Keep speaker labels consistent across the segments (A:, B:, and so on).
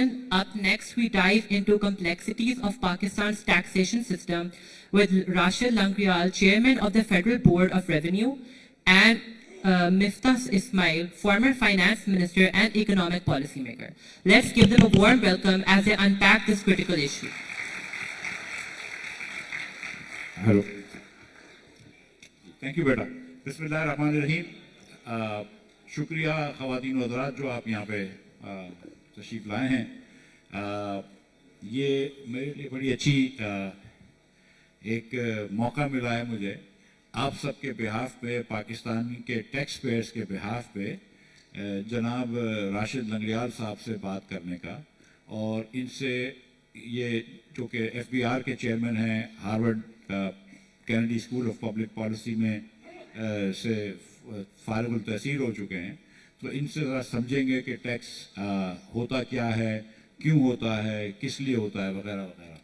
A: Up next, we dive into complexities of Pakistan's taxation system with Rashid Langrial, Chairman of the Federal Board of Revenue, and Miftah Ismail, former Finance Minister and Economic Policymaker. Let's give them a warm welcome as they unpack this critical issue.
B: Hello. Thank you, beta. Bismillahirrahmanirrahim. شکریہ خواتین و حضرات جو آپ یہاں پہ تشریف لائے ہیں. یہ میرے لیے بڑی اچھی ایک موقع ملا ہے مجھے آپ سب کے بہاف پہ, پاکستان کے ٹیکس پیئرز کے بہاف پہ جناب راشد لنگریال صاحب سے بات کرنے کا, اور ان سے یہ جو کہ ایف بی آر کے چیئرمین ہیں, Harvard Kennedy school of public policy میں سے فارغ التحصیل ہو چکے ہیں, تو ان سے ذرا سمجھیں گے کہ ٹیکس ہوتا کیا ہے, کیوں ہوتا ہے, کس لیے ہوتا ہے, وغیرہ وغیرہ.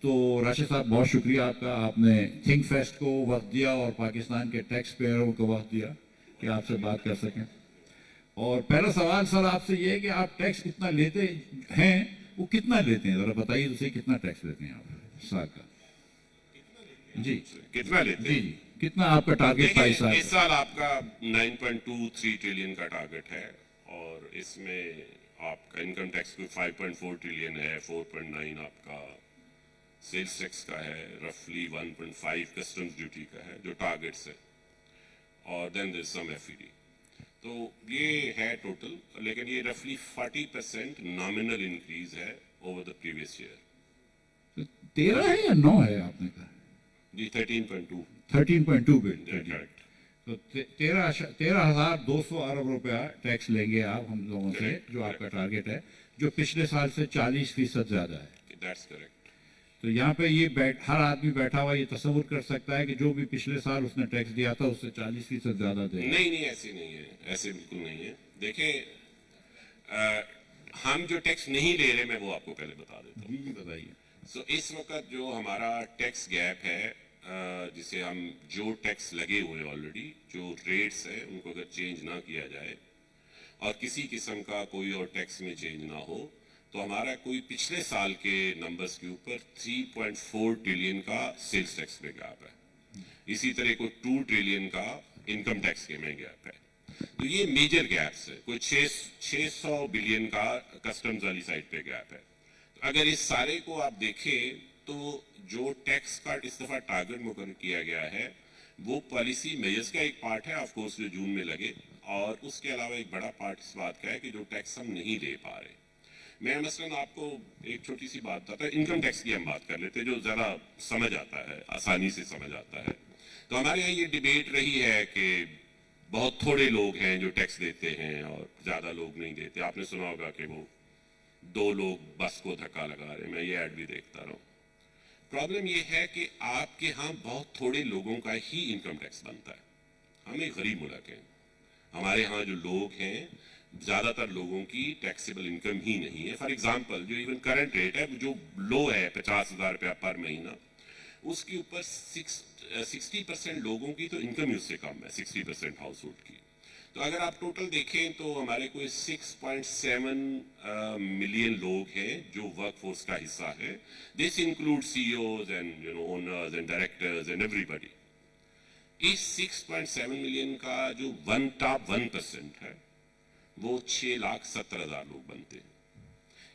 B: تو راشد صاحب بہت شکریہ آپ کا, آپ نے تھنک فیسٹ کو وقت دیا اور پاکستان کے ٹیکس پیئروں کو وقت دیا کہ آپ سے بات کر سکیں. اور پہلا سوال سر آپ سے یہ ہے کہ آپ ٹیکس کتنا لیتے ہیں, وہ کتنا لیتے ہیں, ذرا بتائیے اسے کتنا ٹیکس لیتے ہیں آپ سال کا. جی
C: کتنا لیتے ہیں؟
B: جی کتنا آپ کا ٹارگیٹ تھا اس سال؟
C: اس سال آپ کا 9.23 ٹریلین کا ٹارگیٹ ہے, اور اس میں آپ کا انکم ٹیکس کو 5.4 ٹریلین ہے, 4.9 آپ کا سیلز ٹیکس کا ہے, رفلی 1.5 کسٹمز ڈیوٹی کا ہے جو ٹارگیٹس ہے, اور دین دیر سم ایف ای ڈی. تو یہ ہے ٹوٹل, لیکن یہ رفلی 40% نامنل انکریز ہے اوور دا پریویس ایئر.
B: 13 ہے یا 9 ہے آپ نے کہا؟
C: جی 13.2
B: 13.2 تو 13,200 ارب روپیہ ٹیکس لیں گے آپ ہم لوگوں سے, جو آپ کا ٹارگیٹ ہے, جو پچھلے سال سے 40% زیادہ ہے.
C: That's correct.
B: تو یہاں پہ یہ ہر آدمی بیٹھا ہوا یہ تصور کر سکتا ہے کہ جو بھی پچھلے سال اس نے ٹیکس دیا تھا اس سے 40% زیادہ دے.
C: نہیں ایسے نہیں ہے, ایسے بالکل نہیں ہے. دیکھیں ہم جو ٹیکس نہیں لے رہے, میں وہ آپ کو پہلے بتا دیتا ہوں.
B: جی بتائیے.
C: سو اس وقت جو ہمارا ٹیکس گیپ ہے, جسے ہم جو ٹیکس لگے ہوئے آلریڈی, جو ریٹس ہیں ان کو اگر چینج نہ کیا جائے اور کسی قسم کا کوئی اور ٹیکس میں چینج نہ ہو, تو ہمارا کوئی پچھلے سال کے نمبرز کے اوپر 3.4 ٹریلین کا سیلز ٹیکس میں گیپ ہے. اسی طرح کوئی 2 ٹریلین کا انکم ٹیکس کے میں گیپ ہے. تو یہ میجر گیپس ہے. کوئی 600 بلین کا کسٹمز والی سائڈ پہ گیپ ہے. اگر اس سارے کو آپ دیکھیں تو جو ٹیکس کا اس دفعہ ٹارگٹ مقرر کیا گیا ہے وہ پالیسی میجرز کا ایک پارٹ ہے, آف کورس جو جون میں لگے, اور اس کے علاوہ ایک بڑا پارٹ اس بات کا ہے کہ جو ٹیکس ہم نہیں لے پا رہے. میں مثلاً آپ کو ایک چھوٹی سی بات بتاتا ہوں, انکم ٹیکس کی ہم بات کر لیتے جو ذرا سمجھ آتا ہے, آسانی سے سمجھ آتا ہے. تو ہمارے یہاں یہ ڈیبیٹ رہی ہے کہ بہت تھوڑے لوگ ہیں جو ٹیکس دیتے ہیں اور زیادہ لوگ نہیں دیتے. آپ نے سنا ہوگا کہ وہ 2 لوگ بس کو دھکا لگا رہے ہیں, میں یہ ایڈ بھی دیکھتا رہا ہوں. پرابلم یہ ہے کہ آپ کے ہاں بہت تھوڑے لوگوں کا ہی انکم ٹیکس بنتا ہے. ہم ایک غریب ملک ہیں, ہمارے ہاں جو لوگ ہیں زیادہ تر لوگوں کی ٹیکسیبل انکم ہی نہیں ہے. فار ایگزامپل جو ایون کرنٹ ریٹ ہے جو لو ہے 50,000 روپیہ پر مہینہ, اس کے اوپر 60% لوگوں کی تو انکم ہی اس سے کم ہے, 60% ہاؤس ہولڈ کی. تو اگر آپ ٹوٹل دیکھیں تو ہمارے کوئی 6.7 ملین لوگ ہیں جو ورک فورس کا حصہ ہے. This include CEOs and owners and directors and ایوری بڈی. اس 6.7 ملین کا جو ٹاپ 1% ہے وہ 6,70,000 لوگ بنتے ہیں.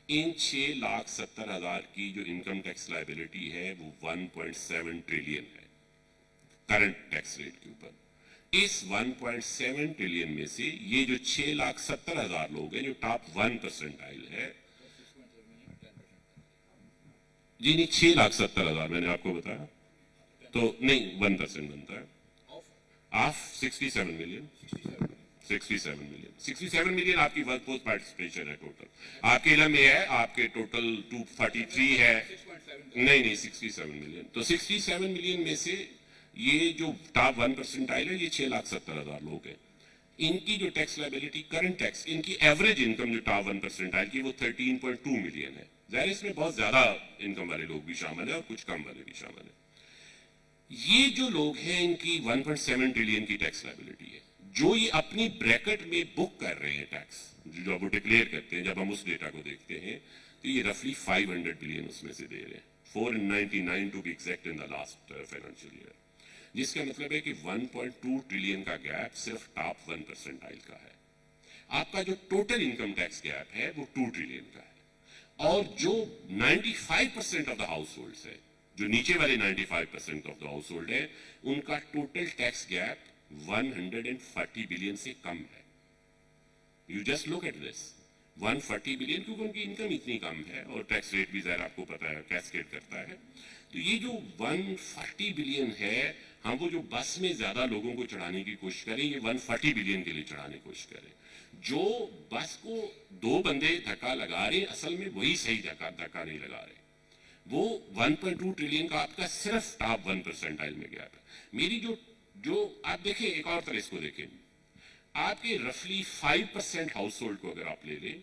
C: ان 6,70,000 کی جو انکم ٹیکس لائبلٹی ہے وہ 1.7 ٹریلین ہے کرنٹ ٹیکس ریٹ کے اوپر. اس 1.7 ٹریلین میں سے یہ جو 6,70,000 لوگ ہیں جو ٹاپ 1% ہے, جی نہیں 6,70,000 میں نے آپ کو بتایا, تو نہیں 1% بنتا ہے آف 67 ملین. 67 ملین آپ کی ورک فورس پارٹیسپیشن ہے ٹوٹل. آپ کے علم میں ہے آپ کے ٹوٹل 243 ہے, نہیں 67 ملین. تو 67 ملین میں سے یہ جو ٹاپ 1% ہے یہ 6,70,000 لوگ ہیں. ان کی جو ٹیکس لائبلٹی کرنٹ ٹیکس, ان کی ایوریج انکم جو ٹاپ 1% کی وہ 13.2 ملین ہے. ظاہر اس میں بہت زیادہ انکم والے لوگ بھی شامل ہیں اور کچھ کم والے بھی شامل ہیں. یہ جو لوگ ہیں ان کی 1.7 ٹریلین کی ٹیکس لائبلٹی ہے. जो ये अपनी ब्रैकेट में बुक कर रहे हैं टैक्स, जो वो डिक्लेयर करते हैं, जब हम उस डेटा को देखते हैं तो ये रफली 500 बिलियन उसमें से दे रहे हैं, 499 to be exact in the last financial year, जिसका मतलब है कि 1.2 ट्रिलियन का गैप सिर्फ टॉप 1% का है। आपका जो टोटल इनकम टैक्स गैप है वो 2 ट्रिलियन का है, और जो 95% ऑफ द हाउस होल्ड है, जो नीचे वाले 95% ऑफ द हाउस होल्ड है, उनका टोटल टैक्स गैप 140 बिलियन से कम है। You just look at this, 140 billion, क्योंकि उनकी इनकम इतनी कम है और टैक्स रेट भी ज़रा आपको पता है कैस्केड करता है। तो ये जो 140 बिलियन है, हम वो जो बस में ज्यादा लोगों को चढ़ाने की कोशिश करें, ये 140 बिलियन के लिए चढ़ाने की कोशिश करें। जो बस को 2 बंदे धक्का लगा रहे, असल में वही सही धक्का नहीं लगा रहे। वो 1.2 ट्रिलियन का आपका सिर्फ टॉप 1% में गैप है। मेरी जो आप देखें, एक और तरह इसको देखें, आपके रफली 5% हाउस होल्ड को अगर आप ले लें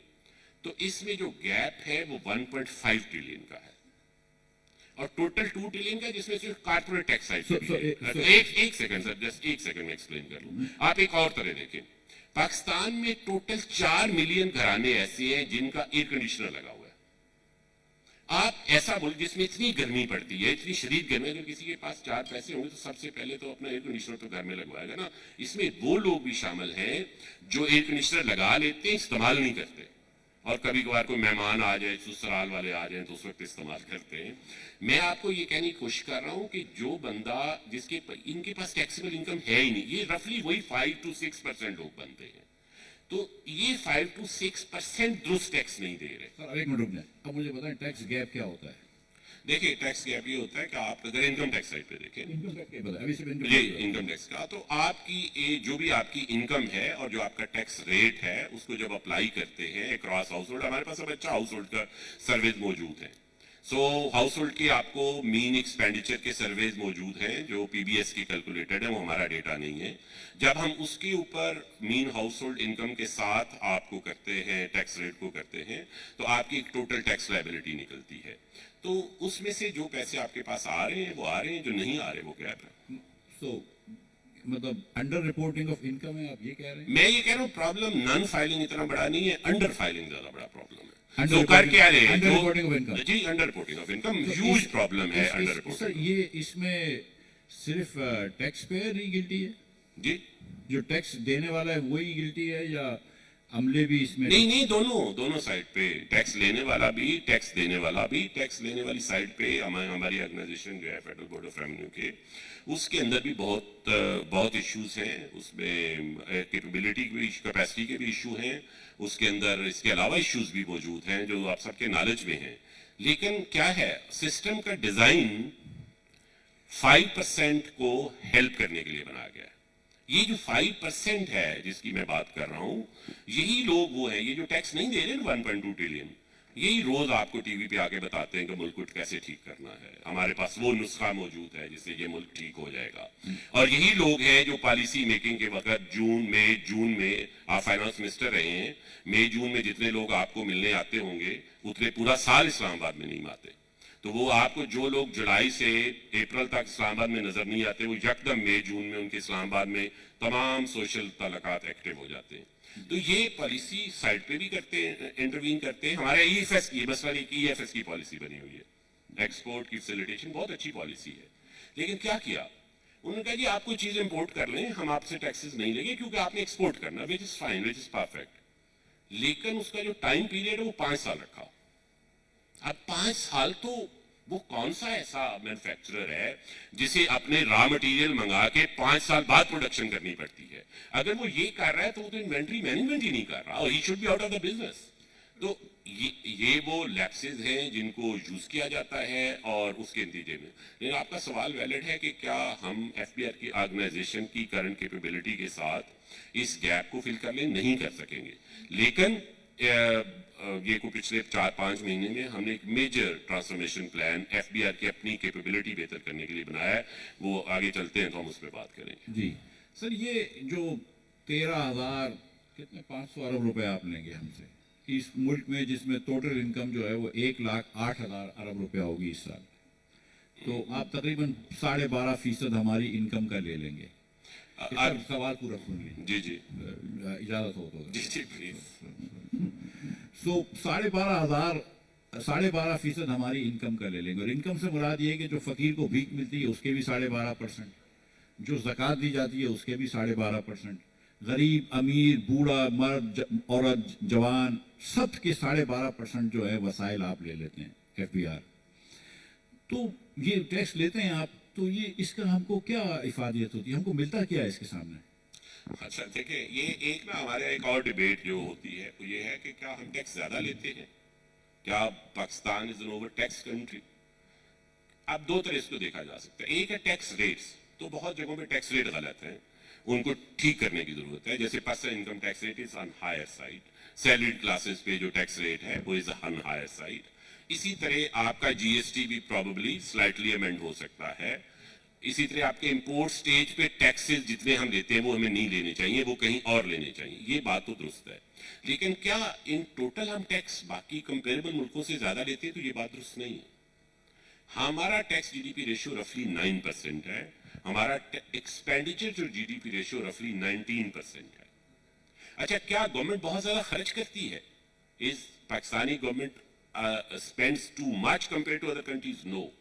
C: तो इसमें जो गैप है वो 1.5 ट्रिलियन का है, और टोटल 2 ट्रिलियन का, जिसमें सिर्फ कारपोरेट टैक्स साइड एक सेकंड सर, जस्ट एक सेकंड में एक्सप्लेन कर लूं। आप एक और तरह देखें, पाकिस्तान में टोटल 4 मिलियन घराने ऐसे हैं जिनका एयर कंडीशनर लगा हुआ है। आप ऐसा बोल, जिसमें इतनी गर्मी पड़ती है, इतनी शदीद गर्मी, अगर किसी के पास 4 पैसे होंगे तो सबसे पहले तो अपना एयर कंडीशनर तो घर में लगवाएगा ना। इसमें वो लोग भी शामिल हैं जो एयर कंडीशनर लगा लेते हैं, इस्तेमाल नहीं करते, और कभी कभार कोई मेहमान आ जाए, ससुराल वाले आ जाए तो उस वक्त इस्तेमाल करते हैं। मैं आपको ये कहने की कोशिश कर रहा हूं कि जो बंदा जिसके इनके पास टैक्सेबल इनकम है ही नहीं, ये रफली वही 5 to 6% लोग बनते हैं, तो ये 5 to 6% दुरुस्त टैक्स नहीं दे रहे।
B: सर एक मिनट रुक जाए, अब मुझे बताएं टैक्स गैप क्या होता है?
C: देखिए, टैक्स गैप ये होता है कि आप अगर इनकम टैक्स साइड पे देखें,
B: इनकम टैक्स क्या बताया? अभी सिर्फ
C: ये इनकम टैक्स का, तो आपकी जो भी आपकी इनकम है और जो आपका टैक्स रेट है, उसको जब अप्लाई करते हैं अक्रॉस हाउस होल्ड, हमारे पास अब अच्छा हाउस होल्ड का सर्वेज मौजूद है। सो हाउस होल्ड की आपको मीन एक्सपेंडिचर के सर्वेज मौजूद हैं जो पीबीएस की कैलकुलेटेड है, वो हमारा डेटा नहीं है। जब हम उसके ऊपर मीन हाउस होल्ड इनकम के साथ आपको करते हैं, टैक्स रेट को करते हैं, तो आपकी टोटल टैक्स लायबिलिटी निकलती है। तो उसमें से जो पैसे आपके पास आ रहे हैं वो आ रहे हैं, जो नहीं आ रहे वो गैप है।
B: सो मतलब अंडर रिपोर्टिंग ऑफ इनकम है, आप ये कह रहे हैं?
C: मैं ये कह रहा हूँ प्रॉब्लम नन फाइलिंग इतना बड़ा नहीं है, अंडर फाइलिंग ज्यादा बड़ा प्रॉब्लम है।
B: Under
C: तो कर क्या रहे हैं?
B: Under reporting of income.
C: जी, under reporting of income huge problem है। अंडर
B: सर
C: रिपोर्टिंग
B: ये इसमें सिर्फ टैक्स पेयर ही गिल्टी है?
C: जी
B: जो टैक्स देने वाला है वही गिल्टी है या अमले भी इसमें?
C: नहीं, दोनों साइड पे, टैक्स लेने वाला भी, टैक्स देने वाला भी। टैक्स लेने वाली साइड पे हमारी ऑर्गेनाइजेशन जो है फेडरल बोर्ड ऑफ रेवेन्यू के, उसके अंदर भी बहुत इश्यूज हैं। उसमें कैपेबिलिटी की, कैपेसिटी के भी इशू हैं, उसके अंदर इसके अलावा इश्यूज भी मौजूद हैं जो आप सबके नॉलेज में हैं। लेकिन क्या है, सिस्टम का डिजाइन 5% को हेल्प करने के लिए बनाया गया है। ये जो 5% है जिसकी मैं बात कर रहा हूं, यही लोग वो हैं, ये जो टैक्स नहीं दे रहे 1.2 ट्रिलियन, यही रोज आपको टीवी पे आके बताते हैं कि मुल्क को कैसे ठीक करना है, हमारे पास वो नुस्खा मौजूद है जिससे ये मुल्क ठीक हो जाएगा। और यही लोग हैं जो पॉलिसी मेकिंग के वक्त जून में आप फाइनेंस मिनिस्टर रहे हैं, मई जून में जितने लोग आपको मिलने आते होंगे उतने पूरा साल इस्लामाबाद में नहीं आते। तो वो आपको जो लोग जुलाई से अप्रैल तक इस्लामाबाद में नजर नहीं आते, वो यकदम मई जून में उनके इस्लामाबाद में तमाम सोशल ताल्लुकात एक्टिव हो जाते हैं। तो ये पॉलिसी साइड पे भी करते हैं, इंटरवीन करते हैं। हमारे ईएफएस की, बस वाली की ईएफएस की पॉलिसी बनी हुई है, एक्सपोर्ट की फैसिलिटेशन, बहुत अच्छी पॉलिसी है। लेकिन क्या किया उन्होंने, कहा जी आप कोई चीज इंपोर्ट कर लें, हम आपसे टैक्सेस नहीं लेंगे क्योंकि आपने एक्सपोर्ट करना, which is fine, which is perfect. लेकिन उसका जो टाइम पीरियड है वो 5 साल रखा। अब 5 साल तो वो कौन सा ऐसा मैन्युफैक्चरर है जिसे अपने रॉ मटेरियल मंगा के 5 साल बाद प्रोडक्शन करनी पड़ती है? अगर वो ये कर रहा है तो वो तो इन्वेंट्री मैनेजमेंट ही नहीं कर रहा, और he should be out of the business. तो ये वो लैप्सेस हैं जिनको यूज किया जाता है और उसके नतीजे में। लेकिन आपका सवाल वैलिड है कि क्या हम एफबीआर की ऑर्गेनाइजेशन की करंट कैपेबिलिटी के साथ इस गैप को फिल कर लें? नहीं कर सकेंगे। लेकिन ये को पिछले 4-5 महीने में हमने एक मेजर ट्रांसफॉर्मेशन प्लान एफबीआर की अपनी कैपेबिलिटी बेहतर करने के लिए बनाया है। वो आगे चलते हैं तो हम उस पर बात करेंगे।
B: जी सर, ये जो 13,000 कितने 500 अरब रुपए आप लेंगे हमसे इस मुल्क में, जिसमें टोटल इनकम जो है वो 1,08,000 अरब रुपया होगी इस साल, तो आप तकरीबन 12.5% हमारी इनकम का ले लेंगे। सर सवाल पूरा सुन लीजिए,
C: जी जी
B: इजाजत हो तो।
C: जी जी प्लीज।
B: सो 12.5% हमारी इनकम का ले लेंगे, और इनकम से मुराद ये है कि जो फकीर को भीख मिलती है उसके भी 12.5%, जो ज़कात दी जाती है उसके भी 12.5%, गरीब अमीर बूढ़ा मर्द औरत जवान सब के 12.5% जो है वसाइल आप ले लेते हैं FBR। तो ये टैक्स लेते हैं आप, तो ये इसका हमको क्या इफादियत होती है, हमको मिलता क्या है इसके सामने?
C: अच्छा देखिए, ये एक ना हमारे एक और डिबेट जो होती है वो ये है कि क्या हम टैक्स ज्यादा लेते हैं, क्या Pakistan is an over tax country. अब दो तरह इसको देखा जा सकता है। एक है टैक्स रेट्स, तो बहुत जगहों पे टैक्स रेट गलत है, उनको ठीक करने की जरूरत है। जैसे personal income tax rate is on higher side, salaried classes पे जो टैक्स रेट है वो इज ऑन हायर साइड। इसी तरह आपका GST भी प्रॉबेबली स्लाइटली अमेंड हो सकता है। इसी तरह आपके इंपोर्ट स्टेज पे टैक्सेस जितने हम लेते हैं वो हमें नहीं लेने चाहिए, वो कहीं और लेने चाहिए, ये बात तो दुरुस्त है। लेकिन क्या इन टोटल हम टैक्स बाकी कंपेरेबल मुल्कों से ज्यादा लेते हैं, तो ये बात दुरुस्त नहीं है। हमारा टैक्स GDP रेशियो रफली 9% है, हमारा एक्सपेंडिचर जो GDP रेशियो रफली 19% है। अच्छा, क्या गवर्नमेंट बहुत ज्यादा खर्च करती है? Is Pakistani government spends too much compare to other countries? No.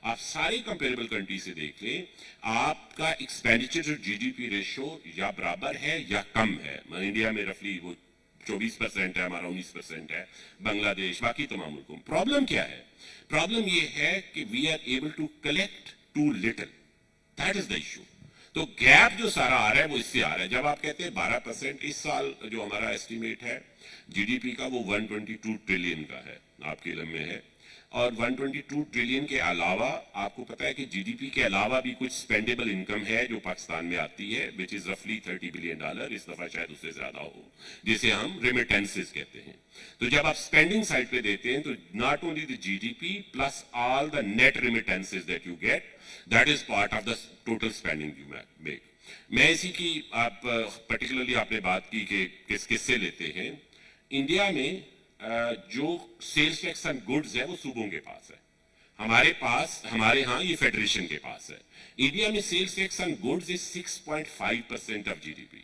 C: आप सारे कंपेरेबल कंट्री से देख लें, आपका एक्सपेंडिचर जो GDP रेशियो या बराबर है या कम है। इंडिया में रफली वो 24% है, हमारा 19% है, बांग्लादेश बाकी तमाम मुल्कों में। प्रॉब्लम क्या है? प्रॉब्लम ये है कि we are able to collect too little, that is the issue. तो गैप जो सारा आ रहा है वो इससे आ रहा है। जब आप कहते हैं 12%, इस साल जो हमारा एस्टिमेट है GDP का वो 122 ट्रिलियन का है, आपके इल्म में है। और 122 ट्रिलियन के अलावा आपको पता है कि GDP के अलावा भी कुछ स्पेंडेबल इनकम है जो पाकिस्तान में आती है, विच इज रफली $30 बिलियन, इस दफा शायद उससे ज्यादा हो, जिसे हम रेमिटेंसेस कहते हैं। तो जब आप स्पेंडिंग साइड पे देते हैं तो not only the GDP plus all the net remittances that you get, that is part of the total spending you make. मैं इसी की आप पर्टिकुलरली आपने बात की कि किससे लेते हैं। इंडिया में जो सेल्स टैक्स ऑन गुड्स है वो सूबों के पास है, हमारे यहाँ ये फेडरेशन के पास है। इंडिया में sales tax on goods is 6.5% of GDP।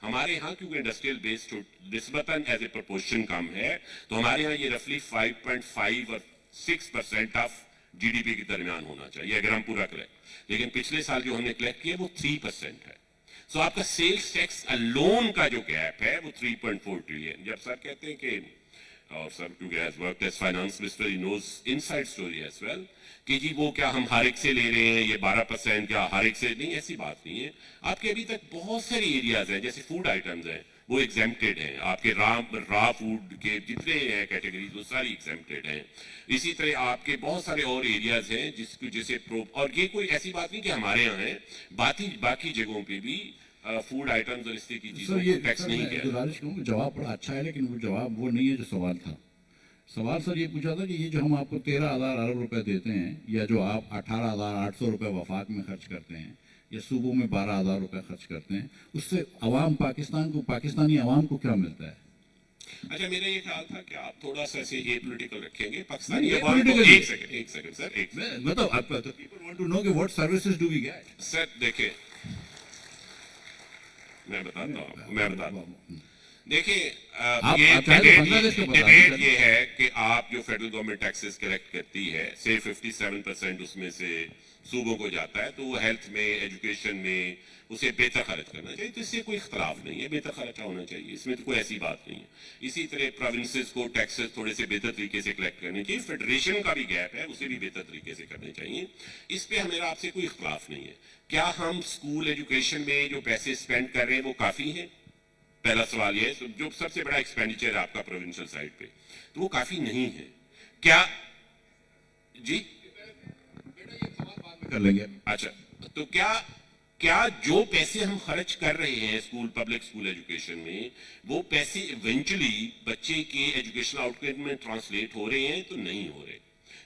C: हमारे यहाँ क्योंकि इंडस्ट्रियल बेस निस्बतन एज ए प्रोपोर्शन कम है, तो हमारे यहाँ ये रफली 5.5 और 6% ऑफ GDP के दरमियान होना चाहिए अगर हम पूरा कलेक्ट। लेकिन पिछले साल जो हमने कलेक्ट किया वो 3% है। सो आपका सेल्स टैक्स अलोन का जो गैप है वो 3.4 ट्रिलियन। जब सर कहते हैं कि, और सर क्योंकि has worked as finance minister, he knows inside story as well, कि जी वो क्या हम हर एक से ले रहे हैं ये 12%, क्या हर एक से नहीं, ऐसी बात नहीं है। आपके अभी तक बहुत सारी एरियाज हैं, जैसे फूड आइटम्स हैं वो एग्जेम्प्टेड हैं, आपके रा फूड के जितने हैं कैटेगरीज वो सारी एग्जेम्प्टेड हैं। इसी तरह आपके बहुत सारे और एरियाज हैं जिसे और ये कोई ऐसी बात नहीं कि हमारे यहाँ है, बाकी जगहों पे भी फूड आइटम्स और इस तरह की चीजों को टैक्स नहीं किया।
B: गुजारिश करूँ, जवाब बड़ा अच्छा है लेकिन वो जवाब वो नहीं है जो सवाल था। सवाल सर ये पूछा था कि ये जो हम आपको 13,000 अरब रुपए देते हैं, या जो आप 18,800 रुपए वफाक में खर्च करते हैं, या सूबों में 12,000 रुपए खर्च करते हैं, उससे अवाम पाकिस्तानी अवाम को क्या मिलता है?
C: अच्छा, मेरा ये ख्याल था कि आप थोड़ा सा ऐसे एपॉलिटिकल रखेंगे पाकिस्तानी अवाम को। एक सेकंड सर,
B: मतलब पीपल वांट टू नो कि what services do we get.
C: Sir देखिए, मैं बताता हूँ। देखिए, ये डिबेट ये है कि आप जो फेडरल गवर्नमेंट टैक्सेस कलेक्ट करती है, से 57% उसमें से सूबों को जाता है, तो वो हेल्थ में, एजुकेशन में उसे बेहतर खर्च करना चाहिए। तो इससे कोई इख्तलाफ नहीं है, बेहतर खर्चा होना चाहिए, इसमें तो कोई ऐसी बात नहीं है। इसी तरह प्रोविंसेस को टैक्सेस थोड़े से बेहतर तरीके से कलेक्ट करने चाहिए। फेडरेशन का भी गैप है, उसे भी बेहतर तरीके से करने चाहिए। इस पे मेरा आपसे कोई इख्तलाफ नहीं है। क्या हम स्कूल एजुकेशन में जो पैसे स्पेंड कर रहे हैं वो काफी है? पहला सवाल ये है। जो सबसे बड़ा एक्सपेंडिचर है आपका प्रोविंशियल साइड पे, तो वो काफी नहीं है क्या? जी
B: कर लेंगे।
C: अच्छा, तो क्या जो पैसे हम खर्च कर रहे हैं पब्लिक स्कूल एजुकेशन में, वो पैसे इवेंचुअली बच्चे के एजुकेशनल आउटकम में ट्रांसलेट हो रहे हैं? तो नहीं हो रहे।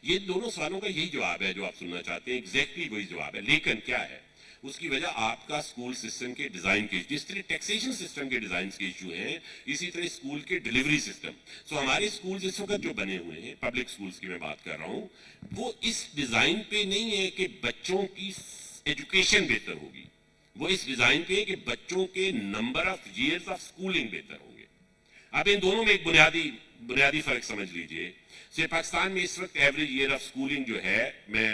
C: ये दोनों सवालों का यही जवाब है जो आप सुनना चाहते हैं, एग्जैक्टली वही जवाब है। लेकिन क्या है उसकी वजह? आपका स्कूल सिस्टम के डिजाइन के, जिस तरह टैक्सेशन सिस्टम के डिजाइन के इशू हैं, इसी तरह स्कूल के डिलीवरी सिस्टम। सो हमारे स्कूल इस वक्त जो बने हुए हैं, पब्लिक स्कूल्स की मैं बात कर रहा हूं, वो इस डिजाइन पे नहीं है कि बच्चों की एजुकेशन बेहतर होगी, وہ اس ڈیزائن پہ کہ بچوں کے number of years of schooling بہتر ہوں گے. اب ان دونوں میں ایک بنیادی فرق سمجھ لیجئے. پاکستان میں اس وقت ایوریج ایئر آف سکولنگ جو ہے, میں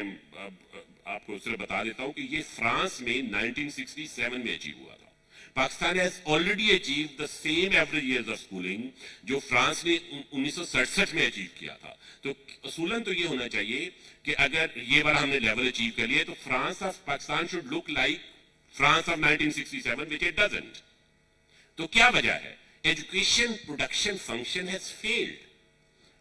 C: آپ کو صرف بتا دیتا ہوں کہ یہ فرانس میں 1967 میں اچیو ہوا تھا. Pakistan has already achieved the same average years of schooling جو فرانس نے 1967 میں اچیو کیا تھا. تو اصولاً تو یہ ہونا چاہیے کہ اگر یہ والا ہم نے لیول اچیو کر لیا تو France of Pakistan should look like France of 1967, which it doesn't. تو کیا وجہ ہے؟ Education production function has failed.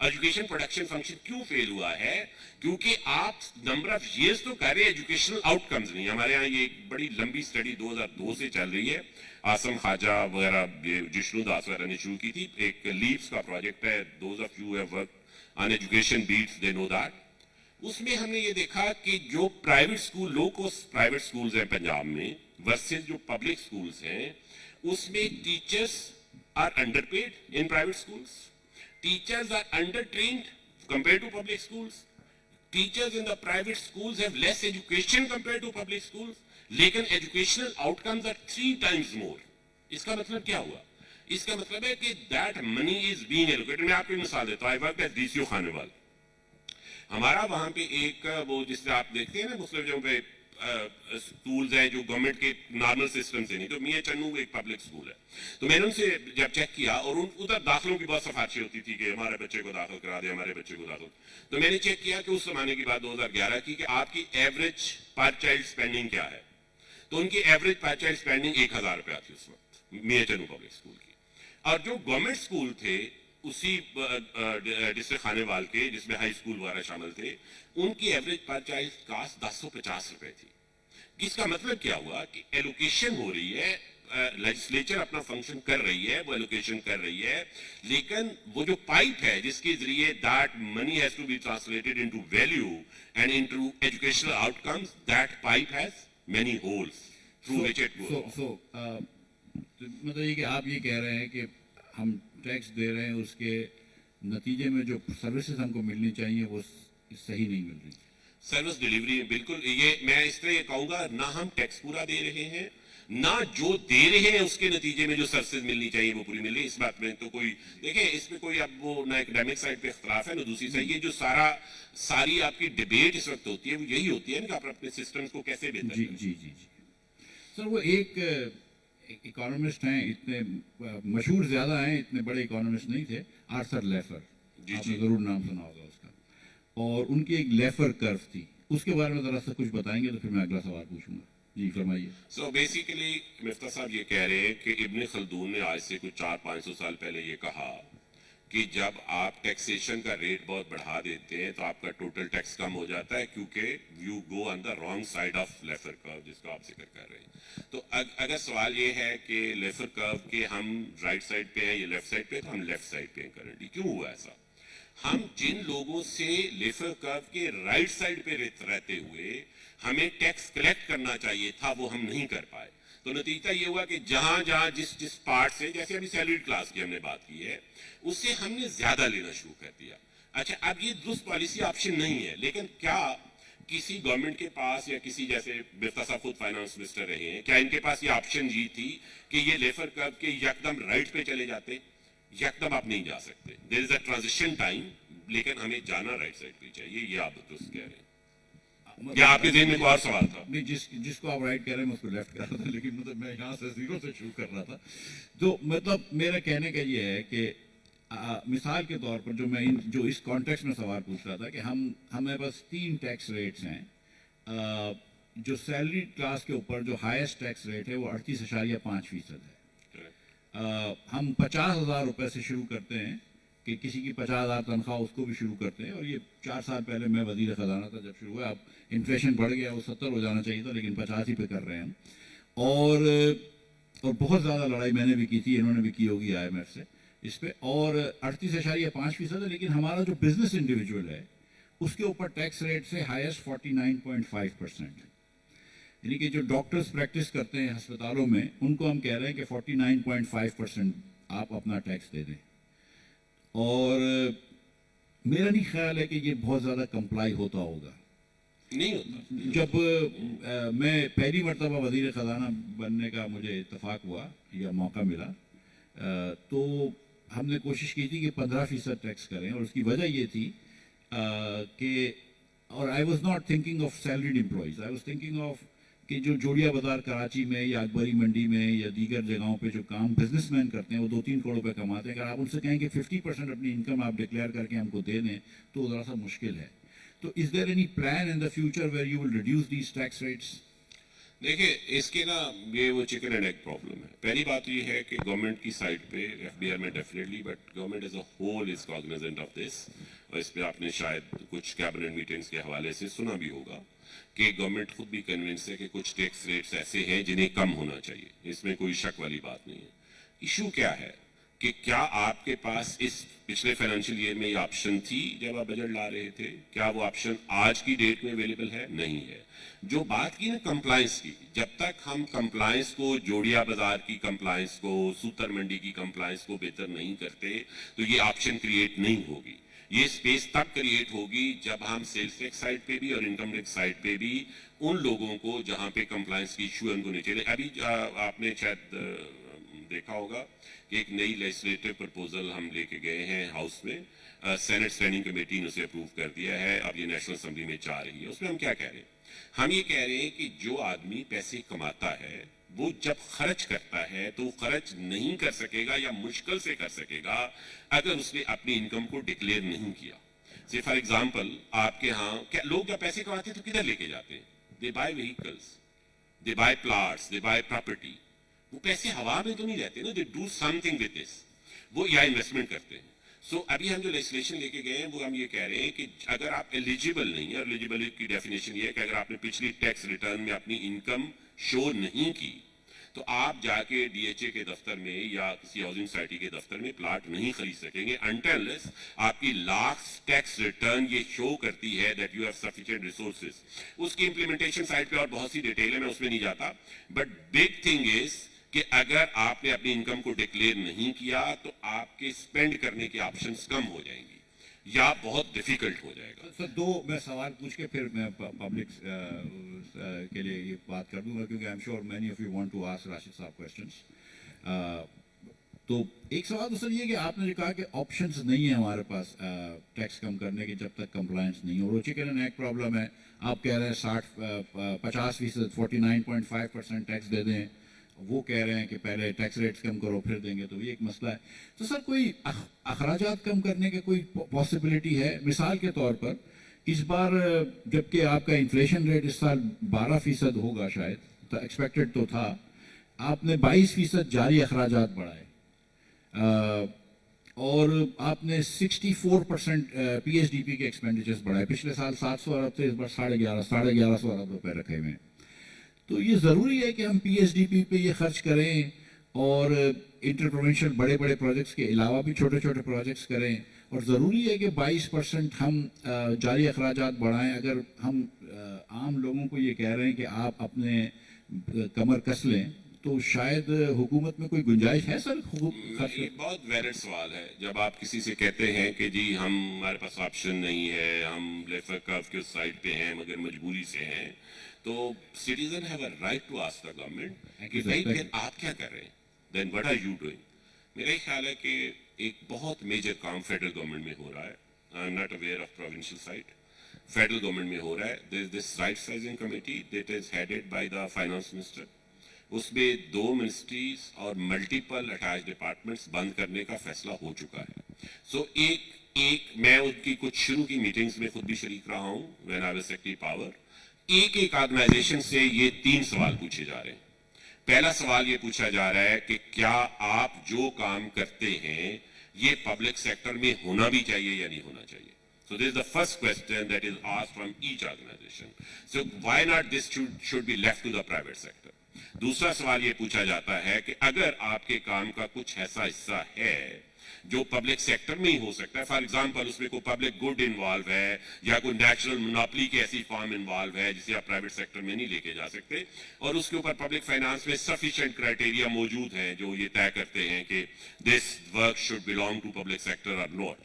C: Education production function کیوں فیل ہوا ہے؟ کیونکہ آپ نمبر آف ایئرز تو کر رہے ہیں, ایجوکیشنل آؤٹ کمز نہیں. ہمارے یہاں یہ ایک بڑی لمبی اسٹڈی 2002 سے چل رہی ہے, آسم خواجہ وغیرہ, جشنو داس وغیرہ نے شروع کی تھی. ایک لیپس کا پروجیکٹ ہے, those of you have work on education beats they know that. اس میں ہم نے یہ دیکھا کہ جو private school, low cost private schools ہیں پنجاب میں ورسز جو پبلک اسکولز ہیں, اس میں teachers are underpaid in private schools. Teachers are under-trained compared to public schools. Teachers in the private schools have less education compared to public schools. لیکن educational outcomes are 3 times more. اس کا مطلب کیا ہوا؟ اس کا مطلب ہے کہ that money is being allocated. میں آپ کو مثال دیتا ہوں. I worked at DCO Khanewal. ہمارا وہاں پہ ایک وہ جس سے آپ دیکھتے ہیں نا مسلم جگہوں پہ اسکولز ہیں جو گورنمنٹ کے نارمل سسٹم سے نہیں, تو میاں چنو ایک پبلک اسکول ہے. تو میں نے ان سے جب چیک کیا, اور ادھر داخلوں کی بہت سفارشیں ہوتی تھی کہ ہمارے بچے کو داخل کرا دیں, ہمارے بچے کو داخل. تو میں نے چیک کیا کہ اس زمانے کی بات 2011 کی کہ آپ کی ایوریج پر چائلڈ اسپینڈنگ کیا ہے. تو ان کی ایوریج پر چائلڈ اسپینڈنگ 1000 روپیہ تھی اس وقت میاں چنو پبلک اسکول کی. اور جو گورنمنٹ اسکول تھے اسی ڈسٹرکٹ خانوال کے, جس میں ہائی اسکول وغیرہ شامل تھے, ان کی ایوریج پر چائلڈ کاسٹ 1050 روپے تھی. اس کا مطلب کیا ہوا کہ ایلوکیشن ہو رہی ہے, لیجسلیچر اپنا فنکشن کر رہی ہے, وہ ایلوکیشن کر رہی ہے, لیکن وہ جو پائپ ہے جس کے ذریعے that money has to be translated into value and into educational outcomes, that pipe has many holes through which it goes.
B: مطلب یہ کہ آپ یہ کہہ رہے ہیں کہ ہم ٹیکس دے رہے ہیں, اس کے نتیجے میں جو سروسز ہم کو ملنی چاہیے وہ صحیح نہیں مل رہی.
C: سروس ڈیلیوری بالکل, یہ میں اس طرح یہ کہوں گا, نہ ہم ٹیکس پورا دے رہے ہیں, نہ جو دے رہے ہیں اس کے نتیجے میں جو سروسز ملنی چاہیے وہ پوری مل رہی. اس بات میں تو کوئی دیکھیں, اس میں کوئی اب وہ نہ اکیڈیمک سائڈ پہ اختلاف ہے, نہ دوسری سائڈ. یہ جو ساری آپ کی ڈیبیٹ اس وقت ہوتی ہے وہ یہی ہوتی ہے نا کہ آپ اپنے سسٹمز کو کیسے بہتر کریں.
B: جی جی جی جی سر, وہ ایک اکانومسٹ ہیں, اتنے مشہور زیادہ ہیں, اتنے بڑے اکانومسٹ نہیں تھے, آرثر لیفر, آپ نے ضرور نام سنا ہوگا اس کا. اور ان کی ایک لیفر کرو تھی, اس کے بارے میں ذرا سا کچھ بتائیں گے تو پھر میں اگلا سوال پوچھوں گا. جی فرمائیے.
C: سو بیسیکلی مفتاح صاحب یہ کہہ رہے ہیں کہ ابن خلدون نے آج سے کچھ 400-500 سال پہلے یہ کہا کہ جب آپ ٹیکسیشن کا ریٹ بہت بڑھا دیتے ہیں تو آپ کا ٹوٹل ٹیکس کم ہو جاتا ہے, کیونکہ you go on the wrong side of Laffer curve, جس کا آپ ذکر کر رہے ہیں. تو اگر سوال یہ ہے کہ لیفر کرو کہ ہم رائٹ سائڈ پہ ہیں یا لیفٹ سائڈ پہ, تو ہم لیفٹ سائڈ پہ ہیں کرنٹلی. کیوں ہوا ایسا؟ ہم جن لوگوں سے لیفر کرو کے رائٹ سائڈ پہ رہتے ہوئے ہمیں ٹیکس کلیکٹ کرنا چاہیے تھا وہ ہم نہیں کر پائے. تو نتیجہ یہ ہوا کہ جہاں جس پارٹ سے, جیسے ابھی سیلریڈ کلاس کی ہم نے بات کی ہے, اس سے ہم نے زیادہ لینا شروع کر دیا. اچھا, اب یہ درست پالیسی آپشن نہیں ہے, لیکن کیا کسی گورنمنٹ کے پاس یا کسی جیسے مفتاح صاحب خود فائنانس منسٹر رہے ہیں, کیا ان کے پاس یہ آپشن یہ تھی کہ یہ لیفر کرو کے یکدم رائٹ پہ چلے جاتے؟ یکدم آپ نہیں جا سکتے. دیر از اے ٹرانزیشن ٹائم, لیکن ہمیں جانا رائٹ سائڈ پہ چاہیے. یہ آپ درست کہہ رہے ہیں. یا آپ کے ذہن میں کوئی اور سوال تھا؟
B: نہیں, جس کو آپ رائٹ کہہ رہے ہیں میں اس کو لیفٹ کر رہا تھا, لیکن مطلب میں یہاں سے زیرو سے شروع کر رہا تھا. تو مطلب میرا کہنے کا یہ ہے کہ مثال کے طور پر جو اس کانٹیکس میں سوال پوچھ رہا تھا کہ ہمارے پاس 3 ٹیکس ریٹس ہیں. جو سیلری کلاس کے اوپر جو ہائیسٹ ٹیکس ریٹ ہے وہ 38.5% ہے. ہم 50,000 روپے سے شروع کرتے ہیں کہ کسی کی 50,000 تنخواہ, اس کو بھی شروع کرتے ہیں. اور یہ 4 سال پہلے میں وزیر خزانہ تھا جب شروع ہوا. اب انفلیشن بڑھ گیا, وہ 70 ہو جانا چاہیے تھا, لیکن 50 ہی پہ کر رہے ہیں ہم. اور بہت زیادہ لڑائی میں نے بھی کی تھی, انہوں نے بھی کی ہوگی IMF سے اس پہ. اور 38.5% ہے, لیکن ہمارا جو بزنس انڈیویجول ہے اس کے اوپر ٹیکس ریٹ سے ہائیسٹ 49.5%. یعنی کہ جو ڈاکٹرز پریکٹس کرتے ہیں ہسپتالوں میں, ان کو ہم کہہ رہے ہیں کہ 49.5% آپ اپنا ٹیکس دے دیں. اور میرا نہیں خیال ہے کہ یہ بہت زیادہ کمپلائی ہوتا ہوگا.
C: नहीं होता।
B: जब मैं पहली मरतबा वज़ीर ख़जाना बनने का मुझे इत्तफाक हुआ या मौका मिला, तो हमने कोशिश की थी कि 15% टैक्स करें, और उसकी वजह ये थी कि, और I was not thinking of salaried employees, I was thinking of कि जो जोड़िया बाज़ार कराची में या अकबरी मंडी में या दीगर जगहों पे जो काम बिजनेसमैन करते हैं वो 2-3 करोड़ रुपए कमाते हैं, अगर आप उनसे कहें कि 50% अपनी इनकम आप डिक्लेयर करके हमको दे दें तो ज़रा सा मुश्किल है। तो is there any plan in the future where you will reduce these tax rates?
C: देखिए, इसके ना ये वो चिकन एंड एग प्रॉब्लम है। पहली बात ये है कि गवर्नमेंट की साइड पे, एफबीआर में definitely, but government as a whole is cognizant of this, और इस पे आपने शायद कुछ कैबिनेट मीटिंग्स के हवाले से सुना भी होगा कि गवर्नमेंट खुद भी कन्विंस है कि कुछ टैक्स रेट्स ऐसे हैं जिन्हें कम होना चाहिए, इसमें कोई शक वाली बात नहीं है। इशू क्या है कि क्या आपके पास इस पिछले फाइनेंशियल ईयर में ये ऑप्शन थी जब आप बजट ला रहे थे? क्या वो ऑप्शन आज की डेट में अवेलेबल है? नहीं है। जो बात की ना कंप्लायंस की, जब तक हम कंप्लायंस को, जोड़िया बाजार की कंप्लायंस को, सूतर मंडी की कंप्लायंस को बेहतर नहीं करते तो ये ऑप्शन क्रिएट नहीं होगी। ये स्पेस तब क्रिएट होगी जब हम सेल्स टैक्स साइड पे भी और इनकम टैक्स साइड पे भी उन लोगों को जहां पे कंप्लायंस की इशू है उनको नहीं चले। अभी आपने शायद देखा होगा कि एक नई लेजिस्लेटिव प्रपोजल हम लेके गए हैं हाउस में, सेनेट स्टैंडिंग कमेटी ने उसे अप्रूव कर दिया है, अब ये नेशनल असेंबली में जा रही है। उसमें हम क्या कह रहे हैं? हम ये कह रहे हैं कि जो आदमी पैसे कमाता है वो जब खर्च करता है तो खर्च नहीं कर सकेगा या मुश्किल से कर सकेगा अगर उसने अपनी इनकम को डिक्लेयर नहीं किया। से फॉर एग्जांपल, आपके यहाँ क्या लोग जब पैसे कमाते हैं तो किधर लेके जाते हैं? दे बाय व्हीकल्स, दे बाय प्लॉट्स, दे बाय प्रॉपर्टी। वो पैसे हवा में तो नहीं रहते ना, they do something with this, वो या इन्वेस्टमेंट करते हैं। सो अभी हम जो लेजिस्लेशन लेके गए हैं वो हम ये कह रहे हैं कि अगर आप एलिजिबल नहीं है, एलिजिबिलिटी की डेफिनेशन ये है कि अगर आपने पिछली टैक्स रिटर्न में अपनी इनकम शो नहीं की तो आप जाके डीएचए के दफ्तर में या किसी हाउसिंग सोसाइटी के दफ्तर में प्लाट नहीं खरीद सकेंगे अनटिल आपकी लास्ट टैक्स रिटर्न ये शो करती है that you have sufficient resources. उसकी इंप्लीमेंटेशन साइड पे और बहुत सी डिटेल है, मैं उसमें नहीं जाता, बट बिग थिंग इज कि अगर आपने अपनी इनकम को डिक्लेयर नहीं किया तो आपके स्पेंड करने के ऑप्शंस कम हो जाएंगी या बहुत डिफिकल्ट हो जाएगा।
B: सर, दो मैं सवाल पूछ के फिर मैं पब्लिक के लिए ये बात कर दूंगा, क्योंकि I am sure many of you want to ask Rashid sahab questions. तो एक सवाल तो सर ये कि आपने जो कहा कि ऑप्शंस नहीं है हमारे पास टैक्स कम करने की जब तक कंप्लायंस नहीं हो, चिकन एंड एग प्रॉब्लम है। आप कह रहे हैं 50% 49.5% टैक्स दे दें, वो कह रहे हैं कि पहले टैक्स रेट्स कम करो फिर देंगे, तो ये एक मसला है। तो सर कोई अखराजात कम करने की कोई पॉसिबिलिटी है? मिसाल के तौर पर इस बार जबकि आपका इन्फ्लेशन रेट इस साल 12% होगा शायद, तो एक्सपेक्टेड तो था, आपने 22% जारी अखराजात बढ़ाए और आपने 64% पीएसडीपी के एक्सपेंडिचर्स बढ़ाए। पिछले साल 700 अरब थे, इस बार 1150 अरब रुपए रखे हुए हैं। तो ये ज़रूरी है कि हम पीएसडीपी पे ये खर्च करें और इंटरप्रोवेंशियल बड़े बड़े प्रोजेक्ट्स के अलावा भी छोटे छोटे प्रोजेक्ट्स करें, और ज़रूरी है कि 22% हम जारी अखराजात बढ़ाएं। अगर हम आम लोगों को ये कह रहे हैं कि आप अपने कमर कस लें, तो शायद हुकूमत में कोई गुंजाइश है सर खर्च?
C: ये बहुत वैलिड सवाल है। जब आप किसी से कहते हैं कि जी हमारे पास ऑप्शन नहीं है, हम लेफर कर्व के साइड पे हैं मगर मजबूरी से हैं, तो citizen have a right to ask the government कि भाई फिर आप क्या कर रहे हैं, then what are you doing. मेरा ख्याल है कि एक बहुत मेजर काम फेडरल गवर्नमेंट में हो रहा है। I am not aware of provincial side. Federal government में हो रहा है। There is this right sizing committee that is headed by the finance minister. उसमें 2 मिनिस्ट्रीज और मल्टीपल अटैच डिपार्टमेंट्स बंद करने का फैसला हो चुका है। सो एक मैं उनकी कुछ शुरू की मीटिंग्स में खुद भी शरीक रहा हूं when I was secretary power. एक ऑर्गेनाइजेशन से ये 3 सवाल पूछे जा रहे हैं। पहला सवाल ये पूछा जा रहा है कि क्या आप जो काम करते हैं ये पब्लिक सेक्टर में होना भी चाहिए या नहीं होना चाहिए। So this is the first question that is asked from each organization. So why not this should be left to the private sector. दूसरा सवाल ये पूछा जाता है कि अगर आपके काम का कुछ ऐसा हिस्सा है जो पब्लिक सेक्टर में ही हो सकता है, फॉर एग्जांपल उसमें कोई पब्लिक गुड इन्वॉल्व है या कोई नेचुरल मोनोपोली की ऐसी फॉर्म इन्वॉल्व है जिसे आप प्राइवेट सेक्टर में नहीं लेके जा सकते, और उसके ऊपर पब्लिक फाइनेंस में सफिशिएंट क्राइटेरिया मौजूद हैं जो ये तय करते हैं कि this work should belong to public sector और नॉट,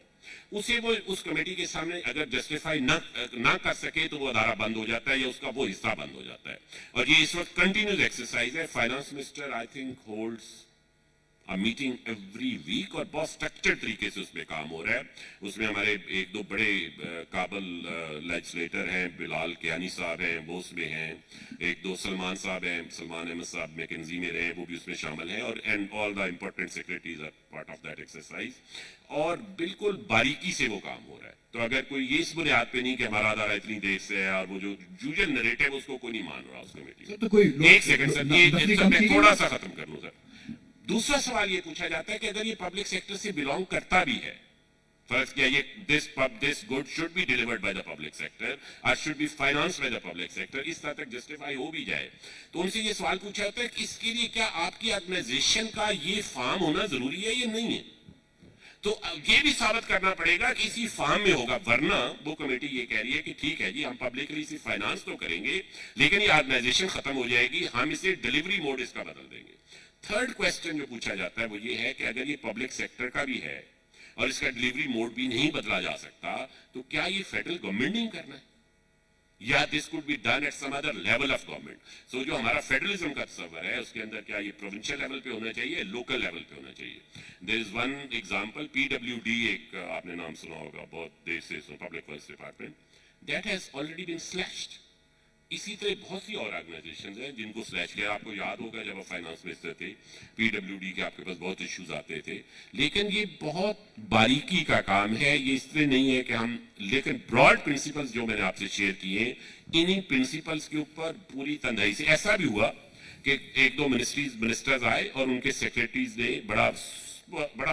C: उसे वो उस कमेटी के सामने अगर जस्टिफाई ना कर सके तो वो अदारा बंद हो जाता है या उसका वो हिस्सा बंद हो जाता है। और ये इस वक्त कंटिन्यूस एक्सरसाइज है। Finance minister I think holds a meeting every week और बहुत स्ट्रक्चर्ड तरीके से उसमें काम हो रहा है। उसमें हमारे एक दो बड़े काबल लेजिस्लेटर हैं, बिलाल कियानी साहब हैं, वो उसमें हैं, एक दो सलमान साहब हैं, सलमान अहमद साहब मैकेंजी में रहे, वो भी उसमें शामिल हैं, और and all the important secretaries are part of that exercise. और बिल्कुल बारीकी से वो काम हो रहा है। तो अगर कोई ये इस बुनियाद पे नहीं कि हमारा अदारा इतनी देर से है और वो जो यूजुअल नरेटिव उसको कोई नहीं मान रहा उस कमेटी में।
B: तो
C: एक सेकंड सर, ये मैं थोड़ा सा खत्म कर लूं सर। दूसरा सवाल ये पूछा जाता है कि अगर ये पब्लिक सेक्टर से बिलोंग करता भी है, फर्ज किया ये this good should be delivered by the public sector और should be financed by the public sector, इस तरह तक जस्टिफाई हो भी जाए, तो उनसे ये सवाल पूछा जाता है कि इसके लिए क्या आपकी ऑर्गेनाइजेशन का ये फार्म होना जरूरी है या नहीं है? तो ये भी साबित करना पड़ेगा कि इसी फार्म में होगा, वरना वो कमेटी ये कह रही है कि ठीक है जी हम पब्लिकली इसे फाइनेंस तो करेंगे लेकिन ये ऑर्गेनाइजेशन खत्म हो जाएगी, हम इसे डिलीवरी मोड इसका बदल देंगे। थर्ड क्वेश्चन जो पूछा जाता है वो ये है कि अगर ये पब्लिक सेक्टर का भी है और इसका डिलीवरी मोड भी नहीं बदला जा सकता, तो क्या ये फेडरल गवर्नमेंट नहीं करना है, या this could be done at some other level of government? So जो हमारा फेडरलिज्म का तस्वर है उसके अंदर क्या ये प्रोविंशियल लेवल पे होना चाहिए, लोकल लेवल पे होना चाहिए? There is one example, PWD, एक आपने नाम सुना होगा, बहुत देर से public works department, that has already been slashed. इसी तरह बहुत सी और ऑर्गेनाइजेशंस हैं जिनको स्लैश किया। आपको याद होगा जब आप फाइनेंस मिनिस्टर थे, PWD के आपके पास बहुत इश्यूज आते थे, लेकिन ये बहुत बारीकी का काम है, ये इस तरह नहीं है कि हम, लेकिन ब्रॉड प्रिंसिपल्स जो मैंने आपसे शेयर किए, इन्हीं प्रिंसिपल्स के ऊपर पूरी तन्हाई से ऐसा भी हुआ कि एक दो मिनिस्टर्स आए और उनके सेक्रेटरीज ने बड़ा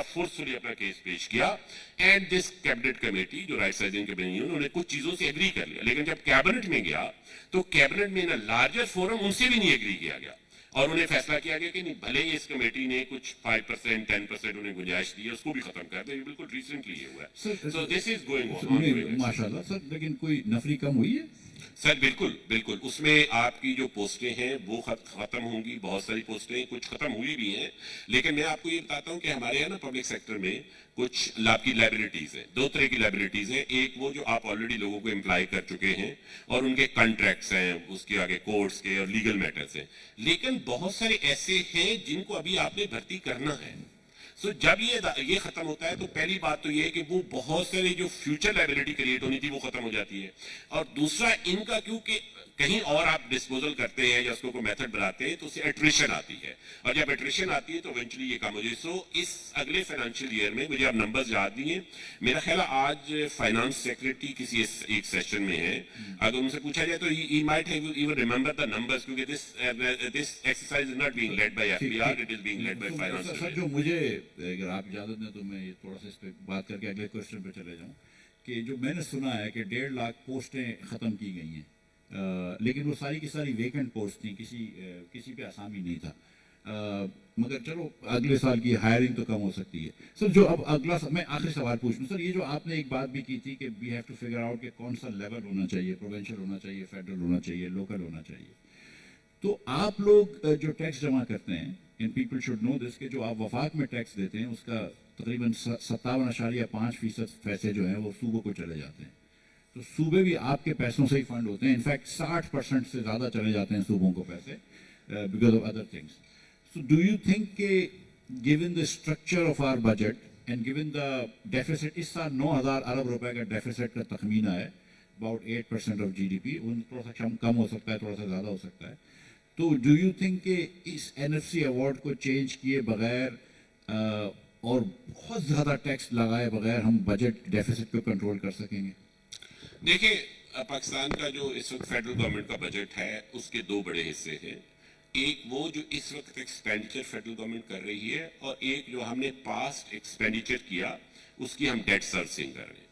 C: फोर्सफुली अपना केस पेश किया, एंड दिस कैबिनेट कमेटी जो राइट साइजिंग कमेटी, उन्होंने कुछ चीजों से एग्री कर लिया, लेकिन जब कैबिनेट में गया तो कैबिनेट में इन लार्जर फोरम उनसे भी नहीं एग्री किया गया और उन्हें फैसला किया गया कि नहीं, भले ही इस कमेटी ने कुछ 5% 10% उन्हें गुंजाइश दी है, उसको भी खत्म कर दे। बिल्कुल रिसेंटली ये हुआ है। So this is going on
B: माशाल्लाह सर, लेकिन कोई नफरी कम हुई है
C: सर? बिल्कुल बिल्कुल, उसमें आपकी जो पोस्टें हैं वो खत्म होंगी, बहुत सारी पोस्टें कुछ खत्म हुई भी हैं, लेकिन मैं आपको ये बताता हूँ कि हमारे यहाँ ना पब्लिक सेक्टर में कुछ आपकी लाइबिलिटीज हैं, दो तरह की लाइबिलिटीज हैं। एक वो जो आप ऑलरेडी लोगों को एम्प्लॉय कर चुके हैं और उनके कॉन्ट्रैक्ट्स हैं, उसके आगे कोर्ट्स के और लीगल मैटर्स हैं, लेकिन बहुत सारे ऐसे हैं जिनको अभी आपने भर्ती करना है। सो जब ये खत्म होता है तो पहली बात तो ये है कि वो बहुत सारी जो फ्यूचर लाइबिलिटी क्रिएट होनी थी वो खत्म हो जाती है, और दूसरा इनका क्योंकि कहीं और आप डिस्पोजल करते हैं या उसको कोई मेथड बनाते हैं तो उससे एट्रिशन आती है, और जब एट्रिशन आती है तो इवेंचुअली ये कम हो जाए। सो इस अगले फाइनेंशियल ईयर में, मुझे आप नंबर्स याद दिए, मेरा ख्याल है आज फाइनेंस सेक्रेटरी किसी एक सेशन में है, अगर उनसे पूछा जाए तो he might have even remember the numbers, क्योंकि this exercise is not being led by FPR, it is being led by finance.
B: Sir जो मुझे, अगर आप इजाजत दें तो मैं ये थोड़ा सा इस पे बात करके अगले क्वेश्चन पे चले जाऊं, कि जो मैंने सुना है कि 1.5 लाख पोस्टें खत्म की गई हैं, लेकिन वो सारी की सारी वेकेंट पोस्ट थी, किसी पे आसामी नहीं था, मगर चलो अगले साल की हायरिंग तो कम हो सकती है। सर जो अब अगला मैं आखिरी सवाल पूछ लूँ सर, ये जो आपने एक बात भी की थी कि we have to figure out कि कौन सा लेवल होना चाहिए, प्रोविंशियल होना चाहिए, फेडरल होना चाहिए, लोकल होना चाहिए, तो आप लोग जो टैक्स जमा करते हैं, and people should know this, कि जो आप वफाक में टैक्स देते हैं उसका तकरीबन 57.5% पैसे जो हैं वो सूबों को चले जाते हैं, तो सूबे भी आपके पैसों से ही फंड होते हैं, इनफैक्ट 60% से ज़्यादा चले जाते हैं सूबों को पैसे, because of other things. So do you think के given the structure of our budget and given the deficit, इस साल 9,000 अरब रुपए का डेफिसिट का तखमीना है, अबाउट 8% ऑफ GDP, थोड़ा सा कम हो सकता है, थोड़ा सा ज़्यादा हो सकता है, तो डू यू थिंक कि इस NFC अवार्ड को चेंज किए बगैर और बहुत ज़्यादा टैक्स लगाए बगैर हम बजट डेफिसिट को कंट्रोल कर सकेंगे?
C: देखिए, पाकिस्तान का जो इस वक्त फेडरल गवर्नमेंट का बजट है उसके दो बड़े हिस्से हैं, एक वो जो इस वक्त एक्सपेंडिचर फेडरल गवर्नमेंट कर रही है, और एक जो हमने पास्ट एक्सपेंडिचर किया उसकी हम डेट सर्विसिंग कर रहे हैं।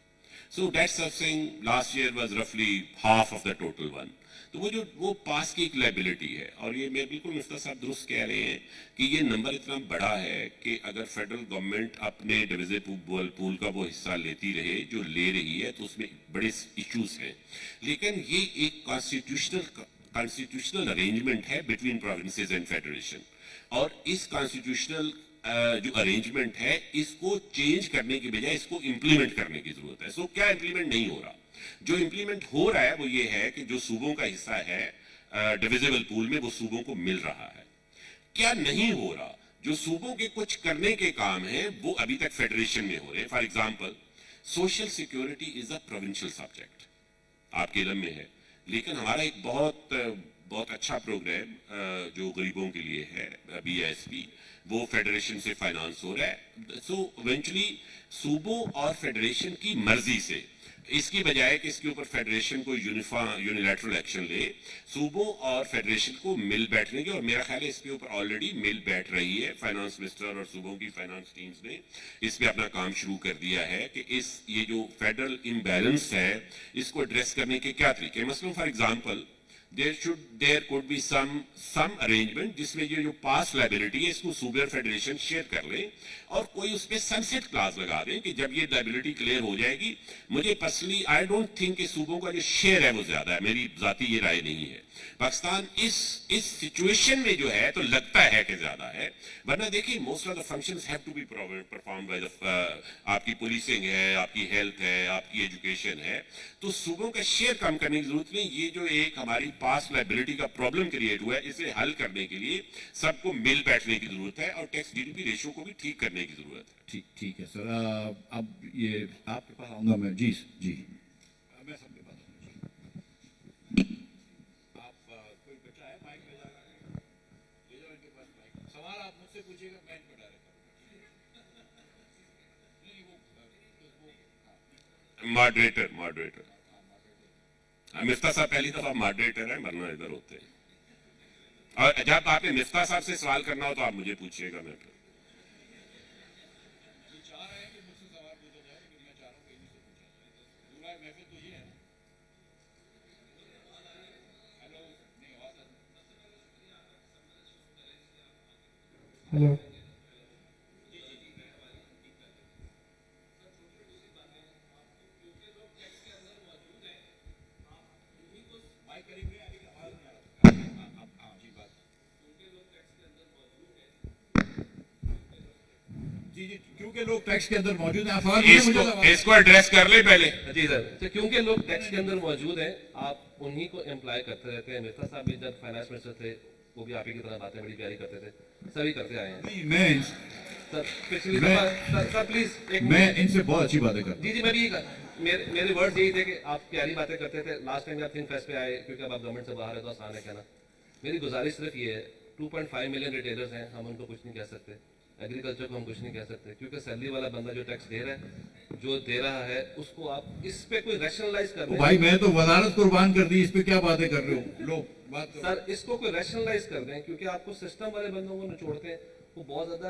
C: So debt servicing last year was रफली half of the total one, तो वो पास की एक लाइबिलिटी है, और ये मैं बिल्कुल मुफ्ता साहब दुरुस्त कह रहे हैं कि ये नंबर इतना बड़ा है कि अगर फेडरल गवर्नमेंट अपने डिविजिबल पूल का वो हिस्सा लेती रहे जो ले रही है तो उसमें बड़े इश्यूज हैं, लेकिन ये एक कॉन्स्टिट्यूशनल अरेंजमेंट है बिटवीन प्रोविंसेस एंड फेडरेशन, और इस कॉन्स्टिट्यूशनल जो अरेंजमेंट है इसको चेंज करने की बजाय इसको इंप्लीमेंट करने की जरूरत है। सो क्या इंप्लीमेंट नहीं हो रहा? जो इंप्लीमेंट हो रहा है वो ये है कि जो सूबों का हिस्सा है डिविजिबल पूल में वो सूबों को मिल रहा है। क्या नहीं हो रहा? जो सूबों के कुछ करने के काम हैं वो अभी तक फेडरेशन में हो रहे हैं। For example, social security is a provincial subject, आपके इलम में है, लेकिन हमारा एक बहुत अच्छा प्रोग्राम जो गरीबों के लिए है BISP, वो फेडरेशन से फाइनेंस हो रहा है। सो इवेंचुअली सूबों और फेडरेशन की मर्जी से, इसकी बजाय कि इसके ऊपर फेडरेशन को यूनिलैटरल एक्शन ले, सूबों और फेडरेशन को मिल बैठने की, और मेरा ख्याल है इसके ऊपर ऑलरेडी मिल बैठ रही है। फाइनेंस मिनिस्टर और सूबों की फाइनेंस टीम्स ने इस पे अपना काम शुरू कर दिया है कि ये जो फेडरल इम्बैलेंस है इसको एड्रेस करने के क्या तरीके। मसलन for example, there could be some arrangement जिसमें ये जो पास लाइबिलिटी है इसको सूबे और फेडरेशन शेयर कर लें, और कोई उस पर सनसेट क्लास लगा दें कि जब ये लाइबिलिटी क्लियर हो जाएगी, मुझे पर्सनली आई डोंट थिंक कि सूबों का जो शेयर है वो ज्यादा है, मेरी जाती ये राय नहीं है। पाकिस्तान इस सिचुएशन में जो है तो लगता है कि ज्यादा है, वरना देखिए most of the functions have to be perform by the, आपकी पुलिसिंग है, आपकी हेल्थ है, आपकी एजुकेशन है, तो सूबों का शेयर कम करने की जरूरत नहीं। ये जो एक हमारी पास लाइबिलिटी का प्रॉब्लम क्रिएट हुआ है, इसे हल करने के लिए सबको मिल बैठने की जरूरत है और टैक्स GDP रेशियो को भी ठीक करने की जरूरत है।
B: ठीक है सर। अब ये आपके पास आऊंगा मैं। जी मैं सबके पास आप कोई बचा है माइक ले जाओ इनके पास माइक। सवाल आप मुझसे पूछिएगा, मैं इनको डायरेक्ट करूंगा।
C: मॉडरेटर मिफ्ता साहब पहली दफा मॉडरेटर है, वरना इधर होते हैं। और जब आपने मिफ्ता साहब से सवाल करना हो तो आप मुझे पूछिएगा। मैं
B: चाह रहे हैं कि मुझसे सवाल पूछा जाए, लेकिन मैं चाह रहा हूँ कि इन्हीं से पूछा जाए। पूरा महफिल तो ये है ना। हेलो नहीं, आवाज हेलो। जी क्योंकि लोग टैक्स के अंदर मौजूद हैं,
C: इसको एड्रेस कर ले पहले।
D: जी सर, तो क्योंकि लोग टैक्स के अंदर मौजूद हैं, आप उन्हीं को एम्प्लॉय करते रहते हैं। मिफ्ता साहब भी जब फाइनेंस मिनिस्टर थे वो भी आप ही की तरह बातें बड़ी प्यारी करते थे, सभी करते आए हैं।
B: नहीं मैं
D: सर पिछली दफा सर प्लीज
B: मैं इनसे बहुत अच्छी बातें करता हूं।
D: जी मैं भी मेरे वर्ड्स यही थे कि आप प्यारी बातें करते थे। लास्ट टाइम आप थिंक फेस्ट पे आए, क्योंकि अब आप गवर्नमेंट से बाहर है तो आसान है कहना। मेरी गुजारिश सिर्फ ये है, 2.5 मिलियन रिटेलर्स हैं, हम उनको कुछ नहीं कह सकते, एग्रीकल्चर को हम कुछ नहीं कह सकते, क्योंकि सैलरी वाला बंदा जो टैक्स दे रहा है, जो दे रहा है, उसको आप इस पे कोई रैशनलाइज कर रहे हैं।
B: भाई मैं तो वजारत कुर्बान कर दी, इस पे क्या बातें कर रहे हो लोग? बात
D: सर इसको कोई रैशनलाइज कर दें, क्योंकि आपको सिस्टम वाले बंदों को निचोड़ते हैं, वो बहुत ज्यादा।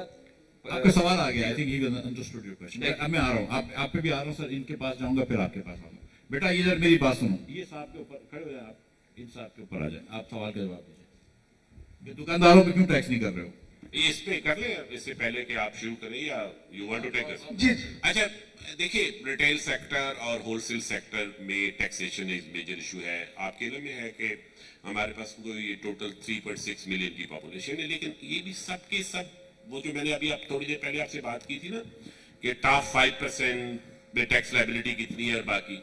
B: आपका सवाल आ गया, I think he understood your question. अब मैं आ रहा हूँ, आप पे भी आ रहा हूँ सर, इनके पास जाऊंगा फिर आपके पास आऊंगा। बेटा इधर मेरी बात सुनो, ये साहब के ऊपर खड़े हो जाए, आप इन साहब के ऊपर आ जाए, आप सवाल का जवाब दीजिए। दुकानदारों पे क्यों टैक्स नहीं कर रहे हो?
C: इस पे कर ले इससे पहले कि आप शुरू करें, या you want to take this?
B: जी
C: अच्छा देखिए, रिटेल सेक्टर और होलसेल सेक्टर में टैक्सेशन एक मेजर इशू है। आपके इल्म में है कि हमारे पास कोई टोटल 3.6 मिलियन की पॉपुलेशन है, लेकिन ये भी सब के सब वो जो मैंने अभी आप थोड़ी देर पहले आपसे बात की थी ना कि टॉप 5% में टैक्स लाइबिलिटी कितनी है, और बाकी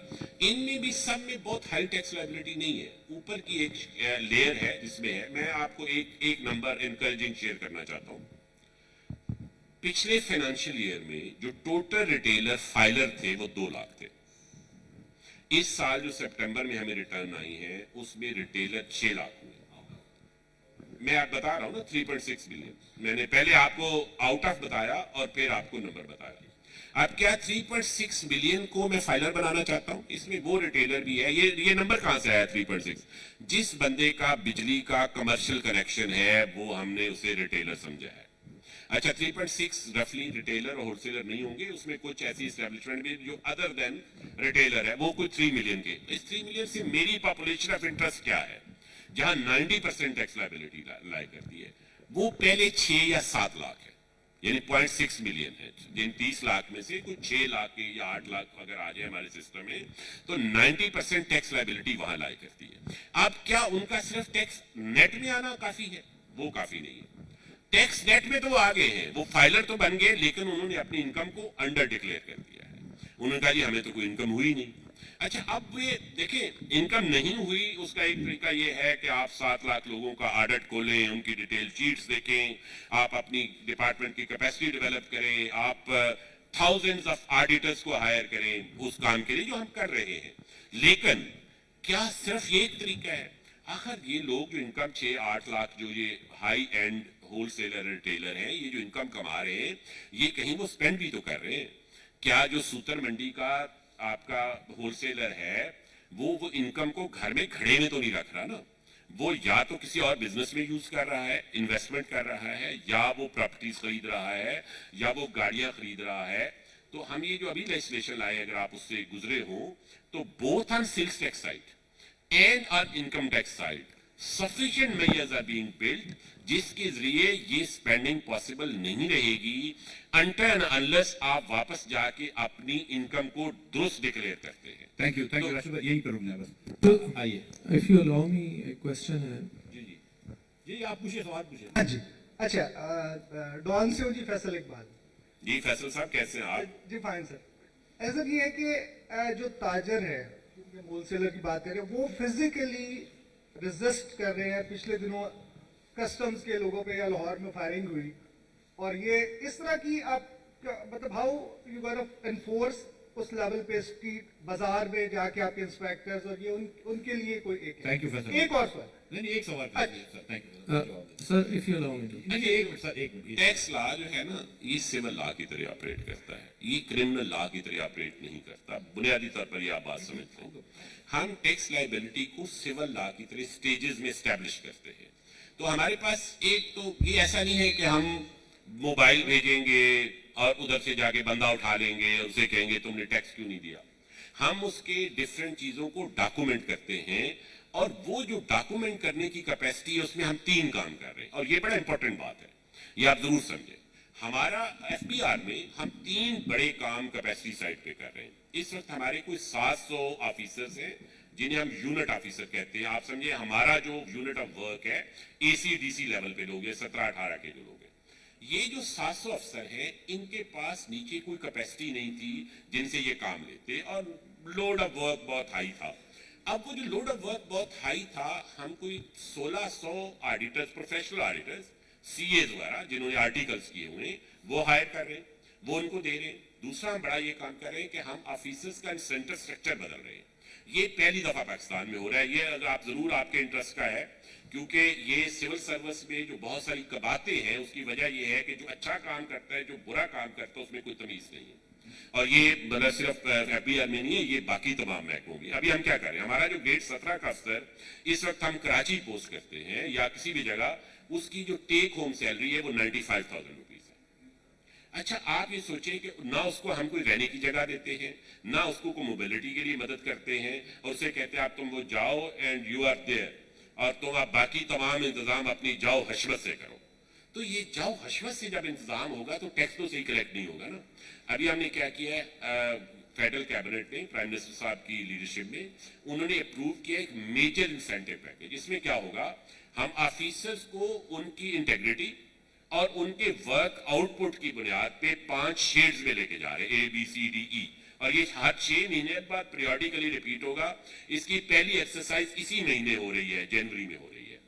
C: इनमें भी सब में बहुत हाई टैक्स लाइबिलिटी नहीं है। ऊपर की एक लेयर है जिसमें है, मैं आपको एक नंबर इनकरेजिंग शेयर करना चाहता हूं। पिछले फाइनेंशियल ईयर में जो टोटल रिटेलर फाइलर थे वो 2 लाख थे। इस साल जो सितंबर में हमें रिटर्न आई है उसमें रिटेलर 6 लाख हुए। मैं आप बता रहा हूं ना 3.6 मिलियन, मैंने पहले आपको आउट ऑफ बताया और फिर आपको नंबर बताया। अब क्या 3.6 मिलियन को मैं फाइलर बनाना चाहता हूं? इसमें वो रिटेलर भी है। ये नंबर कहां से आया 3.6? जिस बंदे का बिजली का कमर्शियल कनेक्शन है वो हमने उसे रिटेलर समझा है। अच्छा 3.6 रफली रिटेलर और होलसेलर नहीं होंगे, उसमें कुछ ऐसी एस्टेब्लिशमेंट भी जो अदर देन रिटेलर है, वो कुछ 3 मिलियन के। इस 3 मिलियन से मेरी पॉपुलेशन ऑफ इंटरेस्ट क्या है, जहां 90% टैक्स लायबिलिटी लाई करती है, वो पहले 6 या 7 लाख है, यानी 0.6 मिलियन है। जिन 30 लाख में से कुछ 6 लाख के या 8 लाख अगर आ जाए हमारे सिस्टम में, तो 90% टैक्स लायबिलिटी वहां लाई करती है। अब क्या उनका सिर्फ टैक्स नेट में आना काफी है? वो काफी नहीं है। टैक्स नेट में तो वो आगे हैं, वो फाइलर तो बन गए, लेकिन उन्होंने अपनी इनकम को अंडर डिक्लेयर कर दिया है। उन्होंने कहा जी हमें तो कोई इनकम हुई नहीं। अच्छा, अब ये देखें, इनकम नहीं हुई, उसका एक तरीका ये है कि आप 7 लाख लोगों का ऑडिट खोलें, उनकी डिटेल शीट्स देखें, आप अपनी डिपार्टमेंट की कैपेसिटी डेवलप करें, आप थाउजेंड्स ऑफ ऑडिटर्स को हायर करें उस काम के लिए जो हम कर रहे हैं। लेकिन क्या सिर्फ ये एक तरीका है? आखिर ये लोग जो इनकम 6-8 लाख जो ये हाई एंड होलसेलर रिटेलर हैं, ये जो इनकम कमा रहे हैं, ये कहीं वो स्पेंड भी तो कर रहे हैं। क्या जो सूतर मंडी का आपका होलसेलर है, वो इनकम को घर में घड़े में तो नहीं रख रहा ना, वो या तो किसी और बिजनेस में यूज कर रहा है, इन्वेस्टमेंट कर रहा है, या वो प्रॉपर्टीज खरीद रहा है, या वो गाड़ियां खरीद रहा है। तो हम ये जो अभी लेजिस्लेशन लाए, अगर आप उससे गुजरे हो, तो both on sales tax side and on income tax side sufficient measures are being built जिसके जरिए ये स्पेंडिंग पॉसिबल नहीं रहेगी until and unless आप वापस जाके अपनी इनकम को दुरुस्त डिक्लेयर करते हैं।
B: थैंक यू राशिद भाई, यहीं पर रुकना है बस।
E: तो
B: आइए
E: इफ यू अलाउ मी एक क्वेश्चन है।
B: जी जी जी, आप पूछिए, सवाल पूछिए।
F: हाँ जी, अच्छा, डॉन से हूँ जी, फैसल इकबाल
C: जी फैसल साहब, कैसे हैं आप?
F: जी फाइन सर। ऐसा ये है कि जो ताजर है, होलसेलर की बात करें, वो फिजिकली रेजिस्ट कर रहे हैं। पिछले दिनों कस्टम्स के लोगों पे या लाहौर में फायरिंग हुई, और ये इस तरह की आप मतलब हाउ यू गोना एनफोर्स उस लेवल पे, स्ट्रीट बाजार में जाके आपके इंस्पेक्टर्स, और ये उनके लिए कोई एक
B: थैंक यू फैसल।
F: एक और सर,
B: नहीं एक सवाल कीजिए sir. Thank you
E: sir if you allow me.
B: नहीं एक मिनट सर, एक मिनट।
C: टैक्स लॉ जो है ना, ये सिविल लॉ की तरह ऑपरेट करता है, ये क्रिमिनल लॉ की तरह ऑपरेट नहीं करता। बुनियादी तौर पर ये आप बात समझते हैं। हम टैक्स लाइबिलिटी को सिविल लॉ की तरह स्टेजेस में एस्टेब्लिश करते हैं। तो हमारे पास एक तो ये ऐसा नहीं है कि हम मोबाइल भेजेंगे और उधर से जाके बंदा उठा लेंगे और उसे कहेंगे तुमने टैक्स क्यों नहीं दिया। हम उसके डिफरेंट चीजों को डॉक्यूमेंट करते हैं, और वो जो डॉक्यूमेंट करने की कैपेसिटी है, उसमें हम 3 काम कर रहे हैं, और ये बड़ा इंपॉर्टेंट बात है, ये आप जरूर समझें। हमारा एफबीआर में हम 3 बड़े काम कैपेसिटी साइड पे कर रहे हैं। इस वक्त हमारे कोई 700 ऑफिसर्स हैं, जिन्हें हम यूनिट ऑफिसर कहते हैं। आप समझे, हमारा जो यूनिट ऑफ वर्क है ACDC लेवल पे लोग हैं, 17-18 के जो लोग हैं। ये जो 700 अफसर हैं, इनके पास नीचे कोई कैपेसिटी नहीं थी जिनसे ये काम लेते, और लोड ऑफ वर्क बहुत हाई था। अब वो जो लोड ऑफ वर्क बहुत हाई था, हम कोई 1600 ऑडिटर्स, प्रोफेशनल ऑडिटर्स, CAs वगैरह जिन्होंने आर्टिकल्स किए हुए हैं, वो हायर कर रहे हैं, वो उनको दे रहे हैं। दूसरा हम बड़ा ये काम कर रहे हैं कि हम ऑफिसर्स का इंसेंटिव स्ट्रक्चर बदल रहे हैं। ये पहली दफा पाकिस्तान में हो रहा है। ये अगर आप जरूर आपके इंटरेस्ट का है, क्योंकि ये सिविल सर्विस में जो बहुत सारी कबातें हैं, उसकी वजह ये है कि जो अच्छा काम करता है, जो बुरा काम करता है, उसमें कोई तमीज नहीं है। और ये मतलब सिर्फ एफबीआर में नहीं है, ये बाकी तमाम महकमों में। अभी हम क्या कर रहे हैं, हमारा जो ग्रेड 17 का अफसर इस वक्त हम कराची पोस्ट करते हैं या किसी भी जगह, उसकी जो टेक होम सैलरी है वो 95,000 रुपीज है। अच्छा, आप ये सोचें कि ना उसको हम कोई रहने की जगह देते हैं, ना उसको कोई मोबिलिटी के लिए मदद करते हैं, और उसे कहते हैं आप तुम वो जाओ एंड यू आर देयर, और तुम आप बाकी तमाम इंतजाम अपनी जाओ हशमत से करो। तो ये जाओ हशमत से जब इंतजाम होगा तो टैक्स तो सही कलेक्ट नहीं होगा ना। अभी हमने क्या किया है, फेडरल कैबिनेट ने प्राइम मिनिस्टर साहब की लीडरशिप में उन्होंने अप्रूव किया एक मेजर इंसेंटिव पैकेज। इसमें क्या होगा, हम ऑफिसर्स को उनकी इंटेग्रिटी और उनके वर्क आउटपुट की बुनियाद पे 5 शेड्स में लेके जा रहे हैं, ABCDE, और ये हर 6 महीने बाद पीरियोडिकली रिपीट होगा। इसकी पहली एक्सरसाइज इसी महीने हो रही है, जनवरी में हो रही है,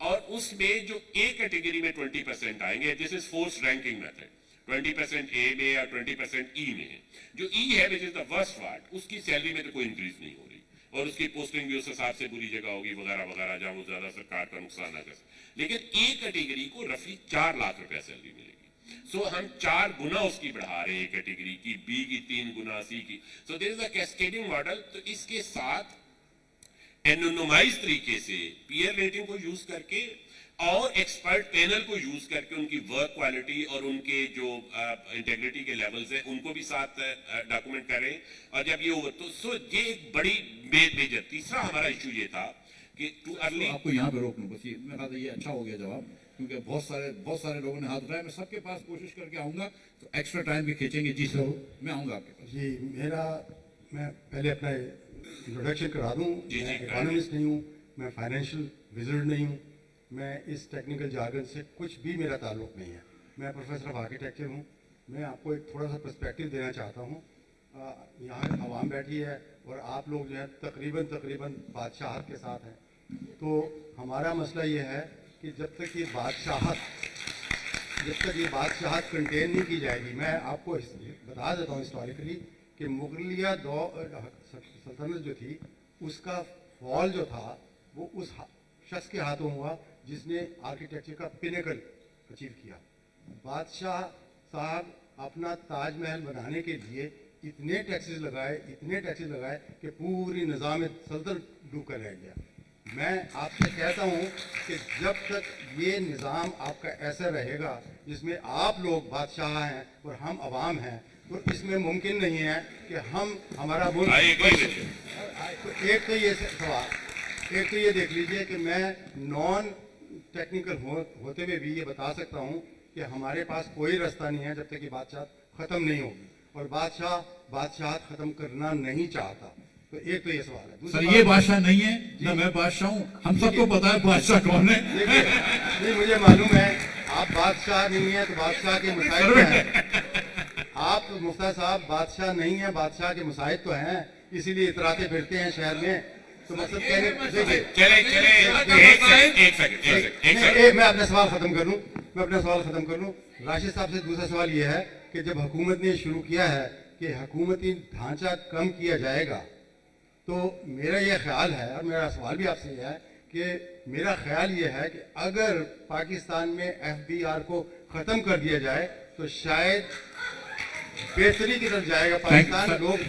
C: और उसमें जो A कैटेगरी में 20% आएंगे, this is force ranking method, 20% A में और 20% E में है। जो E है which is the worst part, उसकी सैलरी में तो कोई इंक्रीज नहीं हो रही, और उसकी पोस्टिंग भी उस हिसाब से बुरी जगह होगी वगैरह वगैरह, जहां वो ज्यादा सरकार का नुकसान ना कर सके। लेकिन A कैटेगरी को रफली 4 लाख रुपया सैलरी मिलेगी। सो हम 4 गुना उसकी बढ़ा रहे हैं A कैटेगरी की, B की 3 गुना, C की। So there is a cascading model. तो इसके साथ एनोनिमाइज तरीके से पीयर रेटिंग को यूज करके और एक्सपर्ट पैनल को यूज करके उनकी वर्क क्वालिटी और उनके जो इंटेग्रिटी के लेवल्स हैं उनको भी साथ डॉक्यूमेंट करें। और जब ये हो तो ये एक बड़ी मेजर तीसरा हमारा इशू ये था कि टू अर्ली।
B: आपको यहाँ पे रोक लूँ बस, ये मेरे ख्याल से ये अच्छा हो गया जवाब, क्योंकि बहुत सारे लोगों ने हाथ उठाया। मैं सबके पास कोशिश करके आऊँगा, तो एक्स्ट्रा टाइम भी खींचेंगे। जी सर, मैं आऊँगा आपके पास।
G: जी मैं पहले अपना इंट्रोडक्शन करा दूँ। मैं इकोनॉमिस्ट नहीं हूँ, मैं फाइनेंशियल विजिट नहीं हूँ, मैं इस टेक्निकल जार्गन से कुछ भी मेरा ताल्लुक़ नहीं है। मैं प्रोफेसर ऑफ आर्किटेक्चर हूँ। मैं आपको एक थोड़ा सा पर्सपेक्टिव देना चाहता हूँ। यहाँ आवाम बैठी है और आप लोग जो है तकरीबन बादशाहत के साथ हैं। तो हमारा मसला ये है कि जब तक ये बादशाहत कंटेन नहीं की जाएगी, मैं आपको बता देता हूँ हिस्टोरिकली कि मुगलिया सल्तनत जो थी उसका फॉल जो था वो उस शख्स के हाथों हुआ जिसने आर्किटेक्चर का पिनेकल अचीव किया। बादशाह साहब अपना ताजमहल बनाने के लिए इतने टैक्सेस लगाए कि पूरी निज़ाम सल्तनत डूब कर रह गया। मैं आपसे कहता हूँ कि जब तक ये निज़ाम आपका ऐसा रहेगा जिसमें आप लोग बादशाह हैं और हम अवाम हैं, तो इसमें मुमकिन नहीं है कि हमारा मुल्क एक तो ये देख लीजिए कि मैं नॉन टेक्निकल होते हुए भी ये बता सकता हूँ कि हमारे पास कोई रास्ता नहीं है जब तक कि बादशाह ख़त्म नहीं होगी, और बादशाह ख़त्म करना नहीं चाहता। तो एक तो ये सवाल है।
B: सर ये बादशाह नहीं है ना, मैं बादशाह हूँ, हम सबको पता है बादशाह कौन है।
G: देखिए, नहीं मुझे मालूम है आप बादशाह नहीं है तो बादशाह के मसाइल तो हैं। आप मुफ्ता साहब बादशाह नहीं है, बादशाह के मसाइल तो हैं, इसीलिए इतराते फिरते हैं शहर में। तो मतलब मैं अपना सवाल खत्म कर लूँ। राशिद साहब से दूसरा सवाल ये है कि जब हुकूमत ने शुरू किया है कि हुकूमती ढांचा कम किया जाएगा, तो मेरा ये ख्याल है और मेरा सवाल भी आपसे यह है कि मेरा ख्याल ये है कि अगर पाकिस्तान में FBR को ख़त्म कर दिया जाए तो शायद बेहतरी की तरफ जाएगा पाकिस्तान, लोग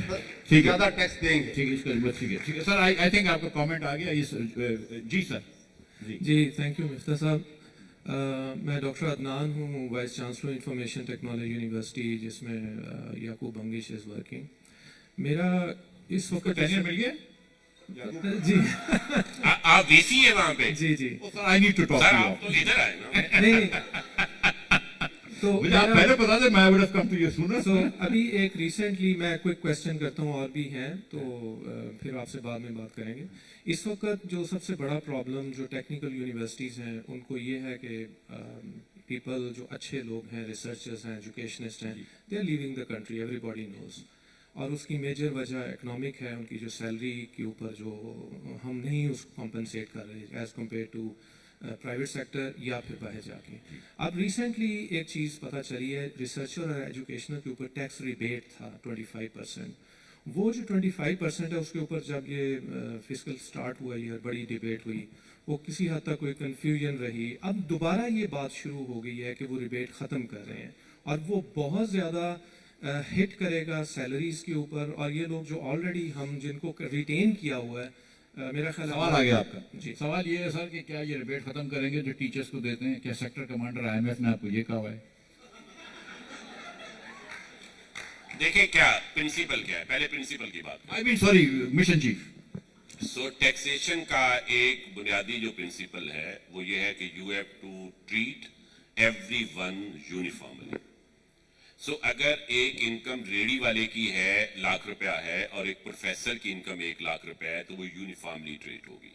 G: ज़्यादा टैक्स देंगे।
B: ठीक है सर, आई थिंक आपका कमेंट आ गया। जी सर।
E: जी थैंक यू मिफ्ता साहब। मैं डॉक्टर अदनान हूँ, vice chancellor information technology university, जिसमें याकूब अंगिश इज़ वर्किंग। मेरा इस वक्त
B: टेनियर मिल गया
E: जी
C: आप वीसी है वहाँ पे?
E: जी
B: sir, I need to talk
C: sir
B: to
C: आप तो इधर आए ना।
E: नहीं तो
B: मुझे आप पहले बता दें, मैं would have come to you sooner.
E: तो अभी एक रिसेंटली मैं क्विक क्वेश्चन करता हूँ, और भी हैं तो फिर आपसे बाद में बात करेंगे। इस वक्त जो सबसे बड़ा प्रॉब्लम जो टेक्निकल यूनिवर्सिटीज़ हैं उनको ये है कि पीपल जो अच्छे लोग हैं, रिसर्चर्स हैं, एजुकेशनिस्ट हैं, they are leaving the country, everybody knows. और उसकी मेजर वजह इकोनॉमिक है, उनकी जो सैलरी के ऊपर जो हम नहीं उसको कॉम्पनसेट कर रहे as compare to private sector या फिर बाहर जाके। अब रिसेंटली एक चीज़ पता चली है, रिसर्चर और एजुकेशनल के ऊपर टैक्स रिबेट था 25%। वो जो 25% है उसके ऊपर जब ये फिस्कल स्टार्ट हुआ, ये बड़ी डिबेट हुई, वो किसी हद तक कोई कन्फ्यूजन रही। अब दोबारा ये बात शुरू हो गई है कि वो रिबेट ख़त्म कर रहे हैं, और वो बहुत ज़्यादा हिट करेगा सैलरीज़ के ऊपर। और ये लोग जो ऑलरेडी हम जिनको रिटेन किया हुआ है, मेरा ख्याल
B: सवाल आ गया आपका।
E: जी
B: सवाल ये है सर कि क्या ये रिबेट खत्म करेंगे जो टीचर्स को देते हैं? क्या सेक्टर कमांडर IMF ने आपको ये कहा है?
C: देखिए क्या प्रिंसिपल क्या है, पहले प्रिंसिपल की बात।
B: I mean sorry, mission chief.
C: So taxation का एक बुनियादी जो प्रिंसिपल है वो ये है कि you have to treat everyone uniformly. So अगर एक इनकम रेडी वाले की है लाख रुपया है और एक प्रोफेसर की इनकम 1 लाख रुपया है, तो वो यूनिफॉर्मली ट्रीट होगी।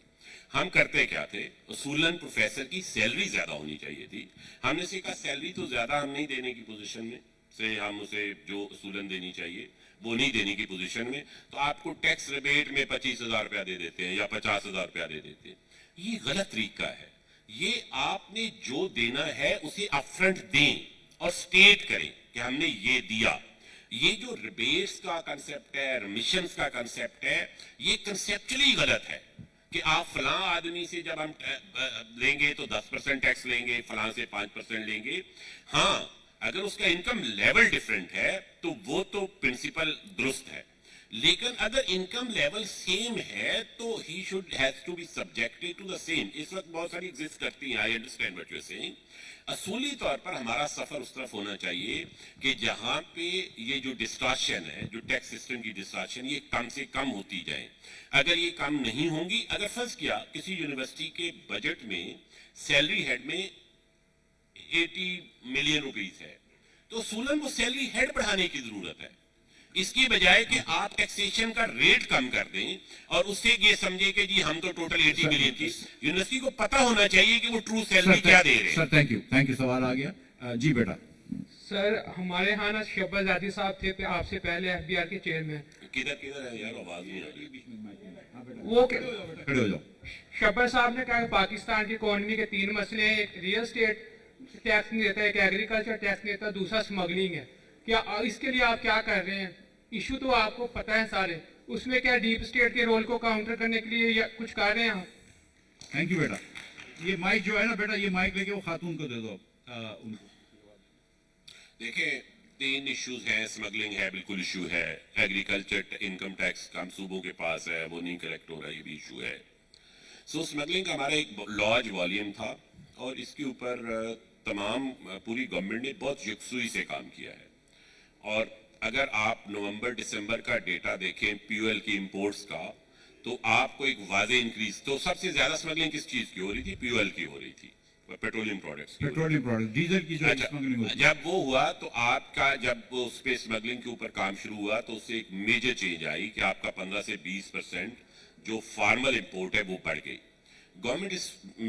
C: हम करते क्या थे, उसूलन प्रोफेसर की सैलरी ज्यादा होनी चाहिए थी। हमने सीखा सैलरी तो ज्यादा हम नहीं देने की पोजीशन में से, हम उसे जो उसूलन देनी चाहिए वो नहीं देने की पोजीशन में, तो आपको टैक्स रिबेट में 25,000 रुपया दे देते हैं या 50,000 रुपया दे देते हैं। ये गलत तरीका है। ये आपने जो देना है उसे अपफ्रंट दें और स्टेट करें कि हमने ये दिया। ये जो रिबेट्स का कंसेप्ट है, रिमिशंस का कंसेप्ट है, ये कंसेप्चुअली गलत है कि आप फलां आदमी से जब हम लेंगे तो 10% टैक्स लेंगे, फलां से 5% लेंगे। हाँ, अगर उसका इनकम लेवल डिफरेंट है तो वो तो प्रिंसिपल दुरुस्त है, लेकिन अगर इनकम लेवल सेम है तो he should has to be subjected to the same. इस वक्त बहुत सारी एग्जिस्ट करती हैं, I understand what you are saying. असूली तौर पर हमारा सफर उस तरफ होना चाहिए कि जहां पे ये जो डिस्टॉर्शन है, जो टैक्स सिस्टम की डिस्टॉर्शन, ये कम से कम होती जाए। अगर ये कम नहीं होंगी, अगर फर्ज किया किसी यूनिवर्सिटी के बजट में सैलरी हेड में 80 मिलियन रुपीस है, तो असूलन वो सैलरी हेड बढ़ाने की जरूरत है। इसकी बजाय कि आप टैक्सेशन का रेट कम कर दें और उससे ये समझे कि जी हम तो टोटल 80 बिलियन की, यूनिवर्सिटी को पता होना चाहिए कि वो ट्रू सैलरी क्या दे रहे हैं।
B: सर थैंक यू, सवाल आ गया। जी बेटा।
H: सर हमारे यहाँ ना शब्बाजादी साहब थे आपसे पहले एफबीआर के चेयरमैन।
C: किधर है यार, आवाज नहीं आ रही।
H: वो
B: खड़े हो जाओ।
H: शब्बा साहब ने कहा कि पाकिस्तान की इकोनॉमी के 3 मसले हैं, एक रियल स्टेट टैक्स नहीं देता, एक एग्रीकल्चर टैक्स नहीं देता, दूसरा स्मगलिंग है। क्या इसके लिए आप क्या कर रहे हैं? इशू तो आपको पता है सारे, उसमें क्या डीप स्टेट के रोल को काउंटर करने के लिए या कुछ कर रहे हैं आप?
B: थैंक यू बेटा। ये माइक जो है ना बेटा, ये माइक लेके वो खातून को दे दो उनको।
C: देखिए 3 इश्यूज हैं, स्मगलिंग है, बिल्कुल इशू है, एग्रीकल्चर इनकम टैक्स कम सूबों के पास है, वो नहीं कलेक्ट हो रहा, ये भी इशू है। सो स्मगलिंग का हमारा एक लार्ज वॉल्यूम था और इसके ऊपर तमाम पूरी गवर्नमेंट ने बहुत यकसुई से काम किया है। और अगर आप नवंबर दिसंबर का डेटा देखें पीओएल की इंपोर्ट्स का, तो आपको एक वाज़े इंक्रीज, तो सबसे ज्यादा स्मगलिंग किस चीज की हो रही थी? पीओएल की हो रही थी, पेट्रोलियम प्रोडक्ट्स की।
B: पेट्रोलियम प्रोडक्ट, डीजल की जो
C: अच्छा,
B: स्मगलिंग होती है।
C: जब वो हुआ तो आपका, जब वो उस पे स्मगलिंग के ऊपर काम शुरू हुआ तो उससे एक मेजर चेंज आई कि आपका 15 से 20% जो फॉर्मल इंपोर्ट है वो बढ़ गई। गवर्नमेंट इस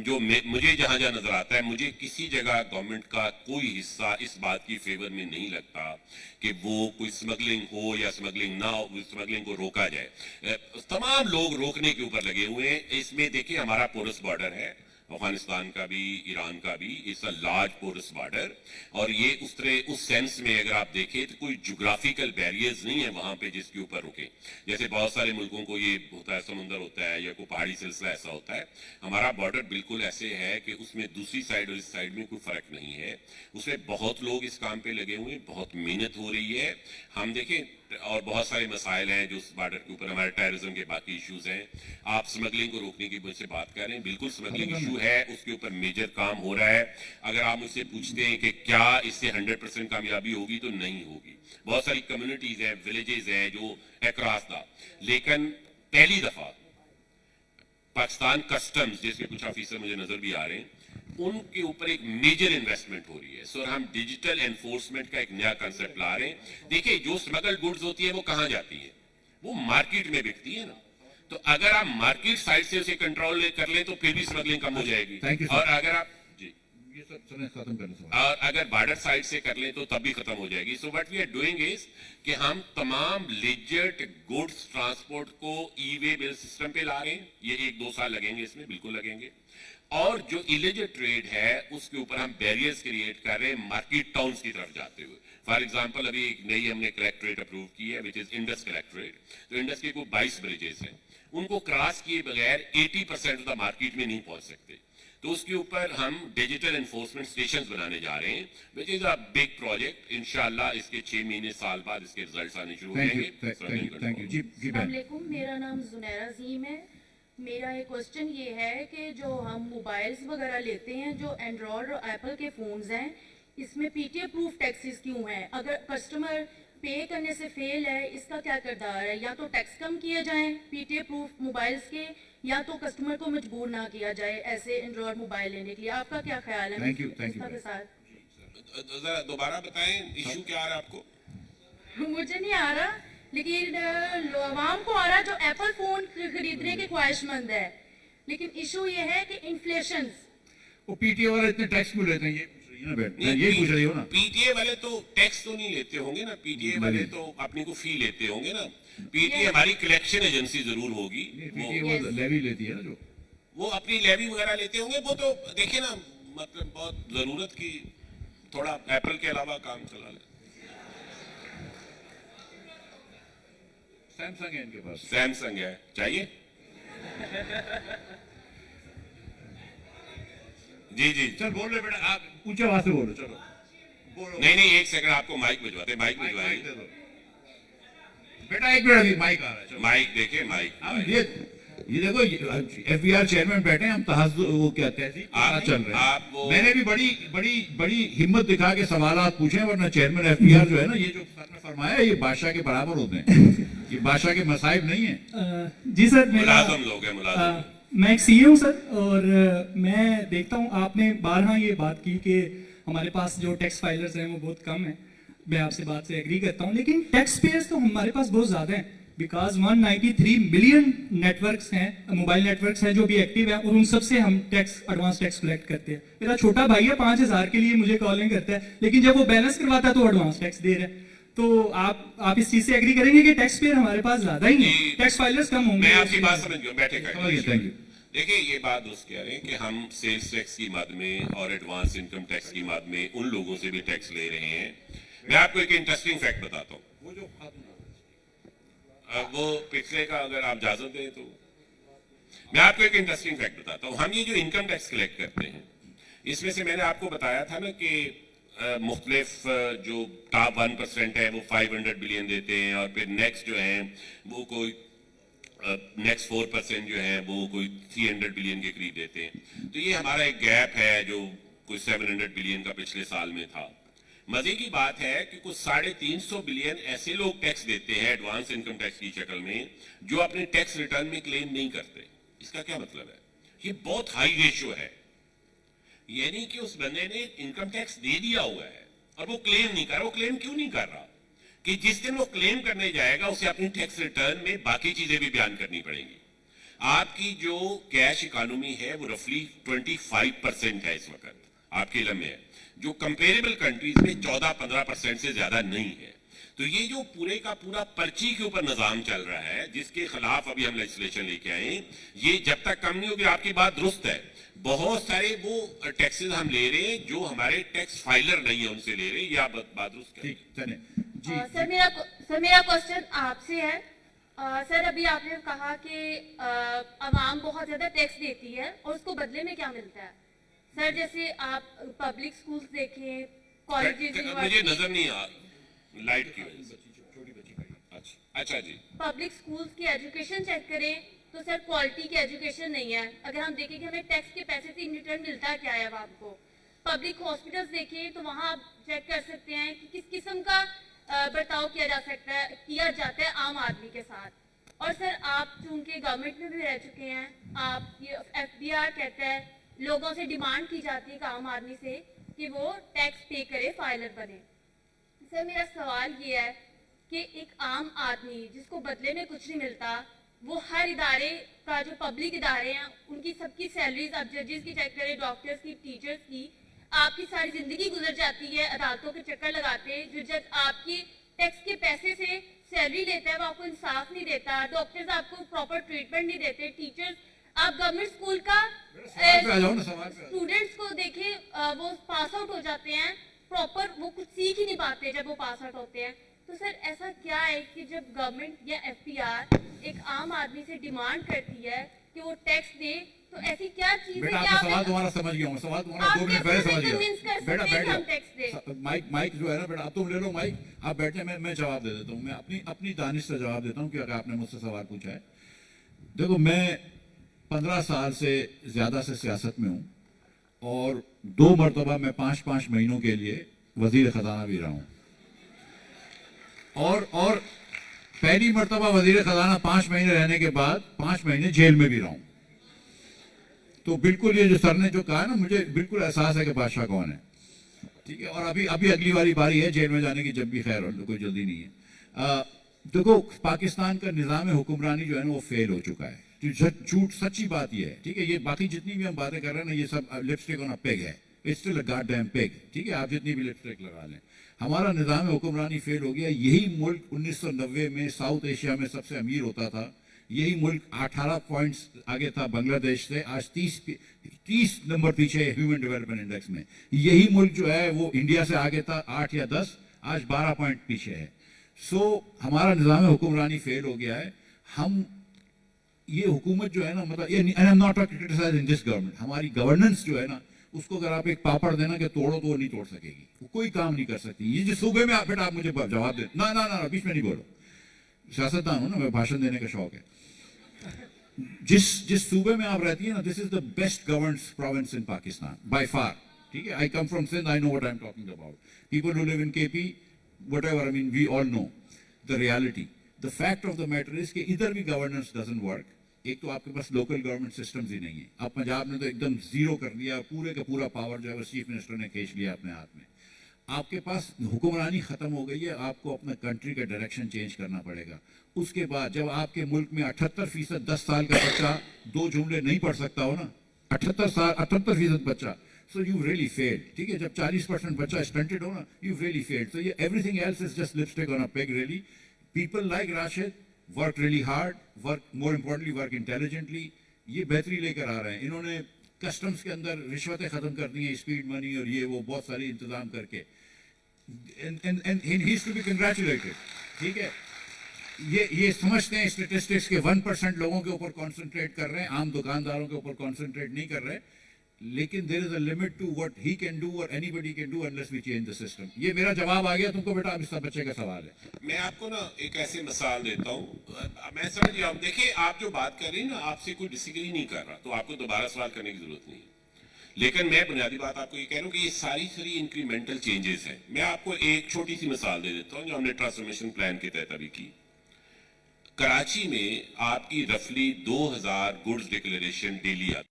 C: जो मुझे जहां जहां नजर आता है, मुझे किसी जगह गवर्नमेंट का कोई हिस्सा इस बात की फेवर में नहीं लगता कि वो कोई स्मगलिंग हो या स्मगलिंग ना हो, स्मगलिंग को रोका जाए। तमाम लोग रोकने के ऊपर लगे हुए हैं। इसमें देखिए हमारा पोरस बॉर्डर है, अफगानिस्तान का भी, ईरान का भी, it's a large porous border, और ये उस सेंस में अगर आप देखें तो कोई ज्योग्राफिकल बैरियर्स नहीं है वहां पे जिसके ऊपर रुके। जैसे बहुत सारे मुल्कों को ये होता है, समुंदर होता है या कोई पहाड़ी सिलसिला ऐसा होता है, हमारा बॉर्डर बिल्कुल ऐसे है कि उसमें दूसरी साइड और इस साइड में कोई फर्क नहीं है। उसमें बहुत लोग इस काम पे लगे हुए हैं, बहुत मेहनत हो रही है। हम देखें और बहुत सारे मसाइल हैं जो उस बॉर्डर के ऊपर, हमारे टेररिज्म के बाकी इश्यूज हैं। आप स्मगलिंग को रोकने की मुझसे बात कर रहे हैं, बिल्कुल स्मगलिंग इशू है, उसके ऊपर मेजर काम हो रहा है। अगर आप मुझसे पूछते हैं कि क्या इससे 100% कामयाबी होगी, तो नहीं होगी। बहुत सारी कम्युनिटीज हैं, विलेजेस हैं जो अक्रॉस द, लेकिन पहली दफा पाकिस्तान कस्टम्स, जिसके कुछ ऑफिसर मुझे नजर भी आ रहे हैं, उनके ऊपर एक मेजर इन्वेस्टमेंट हो रही है। सो हम डिजिटल एनफोर्समेंट का एक नया कंसेप्ट ला रहे हैं। देखिए जो स्मगल गुड्स होती है वो कहां जाती है? वो मार्केट में बिकती है ना। तो अगर आप मार्केट साइड से उसे कंट्रोल कर लें तो फिर भी स्मगलिंग कम हो जाएगी।
B: Thank you, sir.
C: और अगर आप जी
B: ये सब सुने, खत्म करने से
C: और अगर बॉर्डर साइड से कर लें तो तब भी खत्म हो जाएगी। So what we are doing is कि हम तमाम लेजिट गुड्स ट्रांसपोर्ट को ई-वे बिल सिस्टम पे ला रहे हैं। ये 1-2 साल लगेंगे, इसमें बिल्कुल लगेंगे। और जो इलीजिट ट्रेड है उसके ऊपर हम बैरियर्स क्रिएट कर रहे हैं मार्केट टाउन्स की तरफ जाते हुए। फॉर एग्जांपल अभी एक नई हमने कलेक्ट्रेट अप्रूव की है, विच इज इंडस कलेक्ट्रेट। तो इंडस के कोई 22 ब्रिजेस हैं, उनको क्रॉस किए बगैर 80% ऑफ द मार्केट में नहीं पहुंच सकते। तो उसके ऊपर हम डिजिटल एनफोर्समेंट स्टेशन बनाने जा रहे हैं, which is a big project. इंशाल्लाह इसके 6 महीने साल बाद इसके रिजल्ट आने शुरू हो जाएंगे।
B: थैंक यू जी बहन।
I: अस्सलामुअलैकुम, मेरा नाम जुनैरा ज़ीम है। मेरा एक क्वेश्चन ये है कि जो हम मोबाइल्स वगैरह लेते हैं, जो एंड्रॉयड और एप्पल के फ़ोन्स हैं, इसमें पीटीए प्रूफ टैक्सेस क्यों हैं? अगर कस्टमर पे करने से फेल है, इसका क्या किरदार है? या तो टैक्स कम किए जाएं पीटीए प्रूफ मोबाइल्स के, या तो कस्टमर को मजबूर ना किया जाए ऐसे एंड्रॉयड मोबाइल लेने के लिए। आपका क्या ख्याल है?
B: Thank you,
I: के साथ
C: जरा दोबारा बताएं, इशू क्या आ रहा है आपको?
I: मुझे नहीं आ रहा, लेकिन आवाम को आ रहा जो एप्पल फोन खरीदने के ख्वाहिशमंद है। लेकिन इशू ये है कि इन्फ्लेशन,
B: वो पीटीए वाले इतने टैक्स क्यों लेते हैं, ये पूछ रही है ना बेटा, यही पूछ रही हो ना।
C: पीटीए वाले तो टैक्स तो नहीं लेते होंगे ना, पीटीए वाले तो अपनी को फी लेते होंगे ना। पीटीए हमारी कलेक्शन एजेंसी जरूर होगी,
B: पीटीए वो लेवी लेती है ना, जो
C: वो अपनी लेवी वगैरह लेते होंगे। वो तो देखिए ना, मतलब बहुत जरूरत की थोड़ा एप्पल के अलावा काम चला ले।
B: सैमसंग है इनके पास।
C: सैमसंग है, चाहिए? जी जी
B: चल बोल रहे बेटा, आप ऊंचे आवाज से बोलो, चलो बोलो।
C: नहीं एक सेकंड, आपको माइक भिजवाते, माइक
B: माइक
C: भिजवाएंगे।
B: दे दो बेटा, एक मिनट, माइक आ रहा है, चलो।
C: माइक देखे, माइक
B: हम ये देखो एफबीआर चेयरमैन बैठे हैं, हम वो क्या तहजीब
C: आप
B: चल रहे
C: आप
B: हैं।
C: वो
B: मैंने भी बड़ी हिम्मत दिखा के सवाल पूछे, वरना चेयरमैन एफबीआर जो है ना, ये जो सर ने फरमाया, ये बादशाह के बराबर होते हैं, ये बादशाह के मसाइब नहीं है।
J: जी सर, मेरा
C: मुलाजम लोग हैं, मुलाजम।
J: मैं एक सीए हूँ सर, और मैं देखता हूँ आपने बारहा ये बात की कि हमारे पास जो टैक्स फाइलर्स हैं वो बहुत कम है। मैं आपसे बात से एग्री करता हूँ, लेकिन टैक्स पेयर्स तो हमारे पास बहुत ज़्यादा हैं, बिकॉज 193 मिलियन नेटवर्क्स हैं, मोबाइल नेटवर्क्स हैं जो भी एक्टिव हैं, और उन सब से हम एडवांस टैक्स कलेक्ट करते हैं. मेरा छोटा भाई है 5,000 के लिए मुझे कॉलिंग करता है, लेकिन जब वो बैलेंस करवाता है तो एडवांस टैक्स दे रहा है. तो आप इस चीज से एग्री करेंगे कि टैक्स पेयर हमारे पास ज्यादा ही नहीं, टैक्स फाइलर्स कम होंगे?
C: मैं आपकी बात समझ गया, बैठे
B: थैंक यू.
C: देखिए, ये बात दोस्त कह रहे हैं कि हम सेल्स टैक्स की मद में और एडवांस इनकम टैक्स की मद में उन लोगों से भी टैक्स ले रहे हैं. मैं आपको एक इंटरेस्टिंग फैक्ट बताता हूँ. वो पिछले का अगर आप इजाजत दें तो मैं आपको एक इंटरेस्टिंग फैक्ट बताता हूँ. हम ये जो इनकम टैक्स कलेक्ट करते हैं, इसमें से मैंने आपको बताया था ना कि मुख्तलिफ जो टॉप 1% है वो 500 बिलियन देते हैं, और फिर नेक्स्ट जो है वो कोई नेक्स्ट 4% जो है वो कोई 300 बिलियन के करीब देते हैं. तो ये हमारा एक गैप है जो कोई 700 बिलियन का पिछले साल में था. मजे की बात है कि कुछ 350 बिलियन ऐसे लोग टैक्स देते हैं एडवांस इनकम टैक्स की शक्ल में, जो अपने टैक्स रिटर्न में क्लेम नहीं करते. इसका क्या मतलब है? ये बहुत हाई रेशियो है. यानी कि उस बंदे ने इनकम टैक्स दे दिया हुआ है और वो क्लेम नहीं कर रहा. वो क्लेम क्यों नहीं कर रहा? कि जिस दिन वो क्लेम करने जाएगा उसे अपनी टैक्स रिटर्न में बाकी चीजें भी बयान करनी पड़ेंगी. आपकी जो कैश इकोनॉमी है वो रफली 25% है इस वक्त, आपके इलम में है, जो कंपेरेबल कंट्रीज में 14-15% से ज्यादा नहीं है. तो ये जो पूरे का पूरा पर्ची के ऊपर निजाम चल रहा है, जिसके खिलाफ अभी हम लेजिस्लेशन लेके आए, ये जब तक कम नहीं होगी. आपकी बात दुरुस्त है, बहुत सारे वो टैक्सेस हम ले रहे हैं जो हमारे टैक्स फाइलर नहीं है उनसे ले रहे हैं. ये आप बात दुरुस्त करें.
I: सर मेरा क्वेश्चन आपसे है. सर अभी आपने कहा कि आवाम बहुत ज्यादा टैक्स देती है और उसको बदले में क्या मिलता है. सर जैसे आप पब्लिक स्कूल्स देखें, कॉलेजेस,
C: मुझे नजर नहीं आ लाइट की वजह से. अच्छा जी.
I: पब्लिक स्कूल्स की एजुकेशन चेक करें तो सर क्वालिटी की एजुकेशन नहीं है. अगर हम देखें कि हमें टैक्स के पैसे से इन रिटर्न मिलता क्या है आवाम को. पब्लिक हॉस्पिटल्स देखें तो वहाँ आप चेक कर सकते हैं कि किस किस्म का बर्ताव किया जाता है आम आदमी के साथ. और सर आप चूंकि गवर्नमेंट में भी रह चुके हैं, आप ये FBR कहता है, लोगों से डिमांड की जाती है आम आदमी से कि वो टैक्स पे करे, फाइलर बने. सर मेरा सवाल ये है कि एक आम आदमी जिसको बदले में कुछ नहीं मिलता, वो हर इदारे का जो पब्लिक इदारे हैं उनकी सबकी सैलरीज, आप जजेस की चेक करें, डॉक्टर्स की, टीचर्स की, आपकी सारी जिंदगी गुजर जाती है अदालतों के चक्कर लगाते. जो जज आपकी टैक्स के पैसे से सैलरी लेता है वो आपको इंसाफ नहीं देता. डॉक्टर्स आपको प्रॉपर ट्रीटमेंट नहीं देते. टीचर्स, आप गवर्नमेंट स्कूल का स्टूडेंट्स को देखें, वो पास आउट हो जाते हैं, प्रॉपर वो कुछ सीख ही नहीं पाते जब वो पास आउट होते हैं. तो सर ऐसा क्या है कि जब गवर्नमेंट या FBR एक आम आदमी से डिमांड करती है कि वो टैक्स दे, तो ऐसी क्या चीज है कि
B: आप सवाल तुम्हारा समझ गया हूँ. सवाल तुम्हारा 2 मिनट पहले समझ गया. बेटा बैठ, माइक जो है ना बेटा, अब तुम ले लो माइक, आप बैठे, मैं जवाब दे देता हूँ. मैं अपनी दानिश से जवाब देता हूँ कि अगर आपने मुझसे सवाल पूछा है. देखो, मैं 15 साल से ज्यादा से सियासत में हूँ और 2 मरतबा मैं 5-5 महीनों के लिए वजीर खजाना भी रहा हूँ, और पहली मरतबा वजीर खजाना 5 महीने रहने के बाद 5 महीने जेल में भी रहा हूँ. तो बिल्कुल ये जो सर ने जो कहा ना, मुझे बिल्कुल एहसास है कि बादशाह कौन है. ठीक है, और अभी अगली वाली बारी है जेल में जाने की, जब भी, खैर कोई जल्दी नहीं है. देखो, पाकिस्तान का निज़ाम हुक्मरानी जो है ना वो फेल हो चुका है. झूठ, सच्ची बात ये है. ठीक है, ये बाकी जितनी भी हम बातें कर रहे हैं ना, ये सब लिपस्टिक ऑन अ पेग है. It's still a goddamn peg. ठीक है, आप जितनी भी लिपस्टिक लगा लें, हमारा निज़ाम हुक्मरानी फेल हो गया. यही मुल्क 1990 में साउथ एशिया में सबसे अमीर होता था. यही मुल्क 18 पॉइंट्स आगे था बांग्लादेश से. आज 30 नंबर पीछे है ह्यूमन डेवलपमेंट इंडेक्स में. यही मुल्क जो है वो इंडिया से आगे था 8 या 10, आज 12 पॉइंट पीछे है. सो हमारा निज़ाम हुक्मरानी फेल हो गया है. हम ये हुकूमत जो है ना, मतलब ये, I am not criticising this government, हमारी गवर्नेंस जो है ना, उसको अगर आप एक पापड़ देना कि तोड़ो तो वो नहीं तोड़ सकेगी, वो कोई काम नहीं कर सकती. ये जो सूबे में बेटा, आप मुझे जवाब दे. ना ना ना, बीच में नहीं बोलो. सियासतदान हूं ना मैं, भाषण देने का शौक है. जिस सूबे में आप रहती है ना, this is the best governed province in Pakistan by far. ठीक है, I come from Sindh, I know what I am talking about. People who live in KP, whatever, I mean we all know the reality. The fact of the matter is कि इधर भी governance doesn't work. एक तो आपके पास local government systems ही नहीं है. अब पंजाब ने तो एकदम जीरो कर दिया, पूरे का पूरा पावर जो है वो चीफ मिनिस्टर ने खींच लिया अपने हाथ में. آپ کے پاس حکمرانی ختم ہو گئی ہے, آپ کو اپنا کنٹری کا ڈائریکشن چینج کرنا پڑے گا. اس کے بعد جب آپ کے ملک میں 78% 10 سال کا بچہ 2 جملے نہیں پڑھ سکتا ہو نا, 78% بچہ, so you really failed. ٹھیک ہے, جب 40% بچہ اسٹنٹڈ ہو نا, you really failed. So everything else is just lipstick on a pig really. People like Rashid work really hard, more importantly work intelligently. یہ بہتری لے کر آ رہے ہیں. انہوں نے کسٹمز کے اندر رشوتیں ختم کر دی ہیں, اسپیڈ منی اور یہ وہ بہت ساری انتظام کر کے. And he is to be congratulated. ٹھیک ہے, یہ سمجھتے ہیں اسٹیٹسٹکس کے 1% لوگوں کے اوپر کانسنٹریٹ کر رہے ہیں, عام دکانداروں کے اوپر کانسنٹریٹ نہیں کر رہے. لیکن there is a limit to what he can do or anybody can do unless we change the system. یہ میرا جواب آ گیا تم کو بیٹا, اب اس بچے کا سوال ہے.
C: میں آپ کو نا ایک ایسی مثال دیتا ہوں, میں سمجھ گیا ہوں. دیکھیں آپ جو بات کر رہی ہیں نا, آپ سے کوئی ڈس ایگری نہیں کر رہا, تو آپ کو دوبارہ سوال کرنے کی ضرورت نہیں ہے. لیکن میں بنیادی بات آپ کو یہ کہہ رہا ہوں کہ یہ ساری انکریمنٹل چینجز ہیں. میں آپ کو ایک چھوٹی سی مثال دے دیتا ہوں جو ہم نے ٹرانسفارمیشن پلان کے تحت ابھی کی. کراچی میں آپ کی رفلی 2000 گڈز ڈکلیریشن ڈیلی آتی.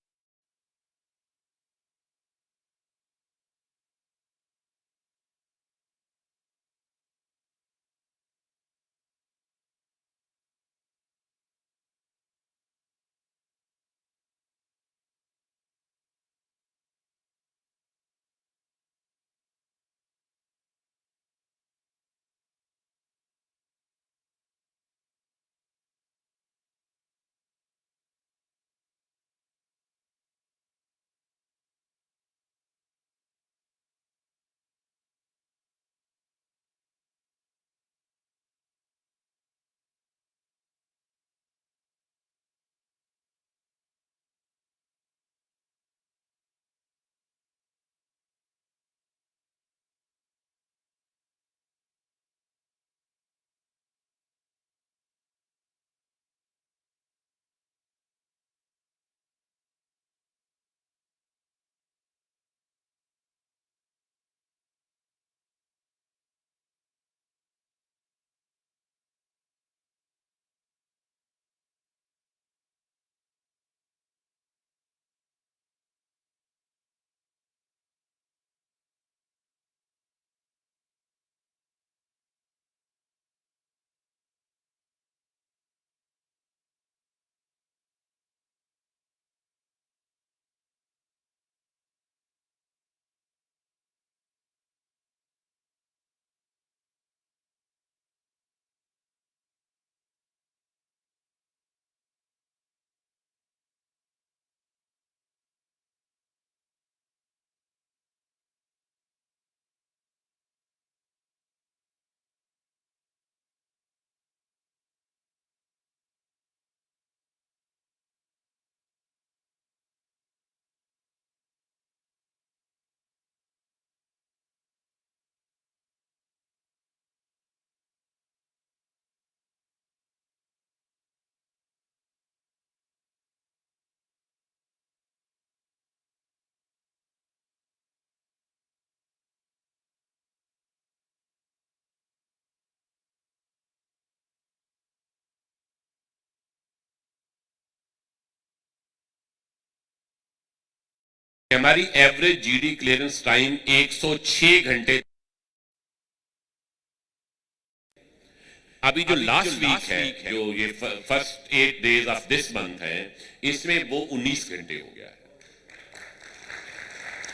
C: ہماری average G D clearance time 106 گھنٹے. ابھی جو لاسٹ ویک ہے, جو یہ first 8 days of this month ہے, اس میں وہ 19 گھنٹے ہو گیا ہے.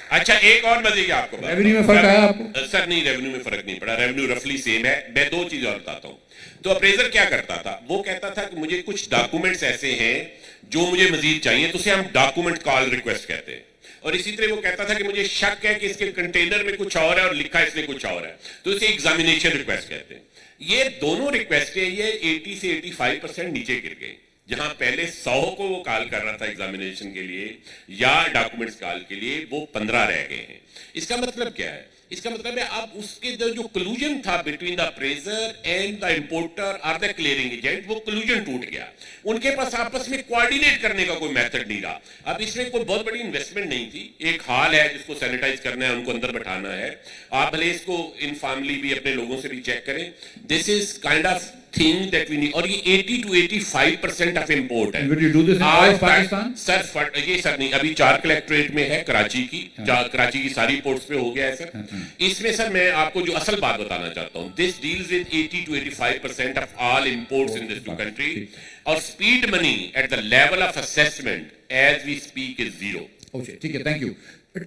C: اچھا ایک اور مزے کی آپ کو
B: ریونیو میں فرق آیا آپ کو؟
C: سر نہیں, ریونیو میں فرق نہیں پڑا, ریونیو رفلی سیم ہے. میں 2 چیزیں اور بتاتا ہوں. تو اپریزر کیا کرتا تھا, وہ کہتا تھا کہ مجھے کچھ ڈاکومنٹس ایسے ہیں جو مجھے مزید چاہیے, تو اسے ہم ڈاکومنٹ کال ریکویسٹ کہتے ہیں. اور اسی طرح وہ کہتا تھا کہ مجھے شک ہے کہ اس کے کنٹینر میں کچھ اور ہے اور لکھا اس نے کچھ اور ہے, تو اسے ایگزامینیشن ریکویسٹ کہتے ہیں. یہ دونوں ریکویسٹ یہ 80 سے 85% نیچے گر گئے. جہاں پہلے 100 کو وہ کال کر رہا تھا ایگزامینیشن کے لیے یا ڈاکومنٹس کال کے لیے, وہ 15 رہ گئے ہیں. اس کا مطلب کیا ہے؟ اس کا مطلب ہے اب اس کے جو کلوژن تھا between the appraiser and the importer اور دا کلیئرنگ ایجنٹ, وہ کلوژن ٹوٹ گیا. ان کے پاس آپس میں کوآرڈینیٹ کرنے کا کوئی میتھڈ نہیں رہا. اب اس میں کوئی بہت بڑی انویسٹمنٹ نہیں تھی. ایک ہال ہے جس کو سینیٹائز کرنا ہے, ان کو اندر بٹھانا ہے. آپ بھلے اس کو انفارملی بھی اپنے لوگوں سے بھی چیک کریں. This is kind of thing that we need, और ये 80 to 85% of import है.
B: And will you do this in all of Pakistan?
C: Sir ये सर नहीं, अभी 4 कलेक्ट्रेट में है कराची की, कराची की सारी पोर्ट्स पे हो गया है सर. इसमें सर मैं आपको जो असल बात बताना चाहता हूँ, this deals with 80 to 85% of all imports in this country, और speed money at the level of assessment as we speak is 0.
B: Okay ठीक है, थैंक यू.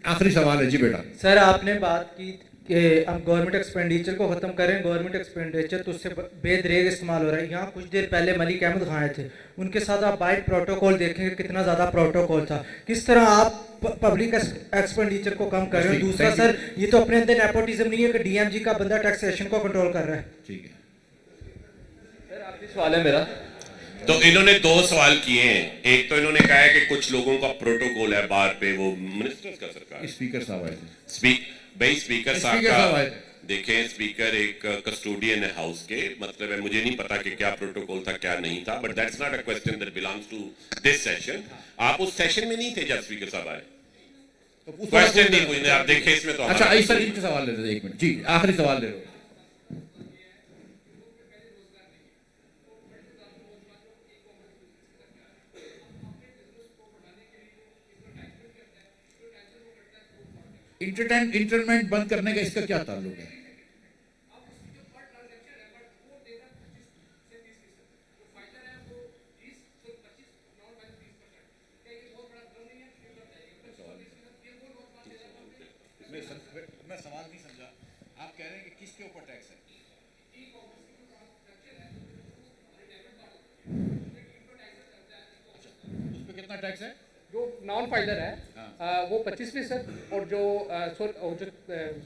B: आखिरी सवाल है जी बेटा.
K: सर आपने बात की कि हम गवर्नमेंट एक्सपेंडिचर को ख़त्म करें, गवर्नमेंट एक्सपेंडिचर तो उससे बेदरेग इस्तेमाल हो रहा है. यहाँ कुछ देर पहले मलिक अहमद खान आए थे, उनके साथ आप बाइट प्रोटोकॉल देखेंगे कितना ज़्यादा प्रोटोकॉल था. किस तरह आप पब्लिक एक्सपेंडिचर को कम कर रहे हैं. दूसरा सर ये तो अपने अंदर नेपोटिज्म नहीं है कि डीएमजी का बंदा टैक्सेशन को कंट्रोल कर रहा है.
B: ठीक है
D: सर आखिरी सवाल है मेरा.
C: तो इन्होंने 2 सवाल किए हैं. एक तो इन्होंने कहा है कि कुछ लोगों का प्रोटोकॉल है बार पे, वो मिनिस्टर्स का सरकार
B: स्पीकर साहब आए थे.
C: स्पीकर साहब का देखें, स्पीकर एक कस्टोडियन है हाउस के, मतलब है मुझे नहीं पता कि क्या प्रोटोकॉल था क्या नहीं था, but that's not a question that belongs to this session. आप उस सेशन में नहीं थे जब स्पीकर साहब आए, क्वेश्चन नहीं पूछने. आप देखें इसमें तो
B: अच्छा सर इनके सवाल ले रहे, 1 मिनट जी, आखिरी सवाल ले लो. इंटरनेट बंद करने का इसका क्या ताल्लुक है? मैं सवाल नहीं समझा. आप कह रहे हैं कि किसके ऊपर टैक्स है? उस पे कितना टैक्स है?
H: जो नॉन फाइलर है वो 25% और जो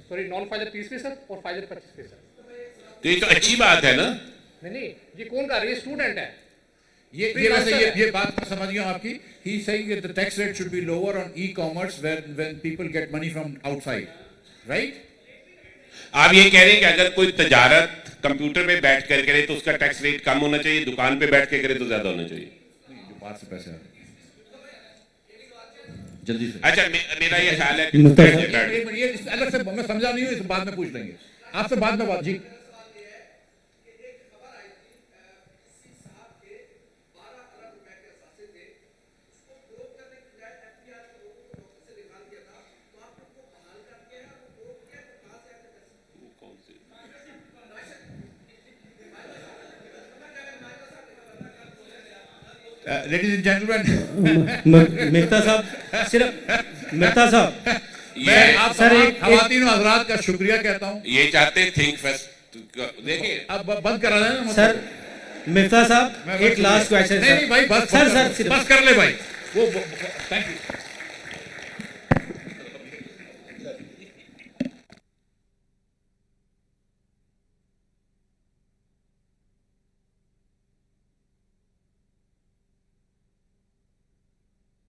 H: सॉरी नॉन फाइलर 30% और फाइलर 25%.
C: तो ये तो अच्छी बात है ना.
H: नहीं ये कौन कर रही है? स्टूडेंट है.
B: ये बात मैं समझ गया आपकी. He is saying that the tax rate should be lower on e-commerce when people get money from outside, right?
C: आप ये कह रहे हैं कि अगर कोई तजारत कंप्यूटर पे बैठ कर करे तो उसका टैक्स रेट कम होना चाहिए, दुकान पे बैठ के करे तो ज्यादा होना चाहिए.
B: जो बात से पैसे आ रहे जल्दी से.
C: अच्छा मेरा ये ख्याल है
B: कि ये अलग से मैं समझा नहीं हूँ, इस बाद में पूछ लेंगे आपसे बाद में बात. जी लेडीज एंड जेंटलमैन,
K: मिफ्ता साहब सिर्फ मिफ्ता साहब
B: मैं आप सर खवातीन हजरात का शुक्रिया कहता हूँ.
C: ये चाहते थिंक फेस्ट देखिए
B: अब बंद करा देना
K: सर. मिफ्ता साहब एक लास्ट क्वेश्चन.
B: नहीं भाई बस कर ले भाई. वो थैंक यू.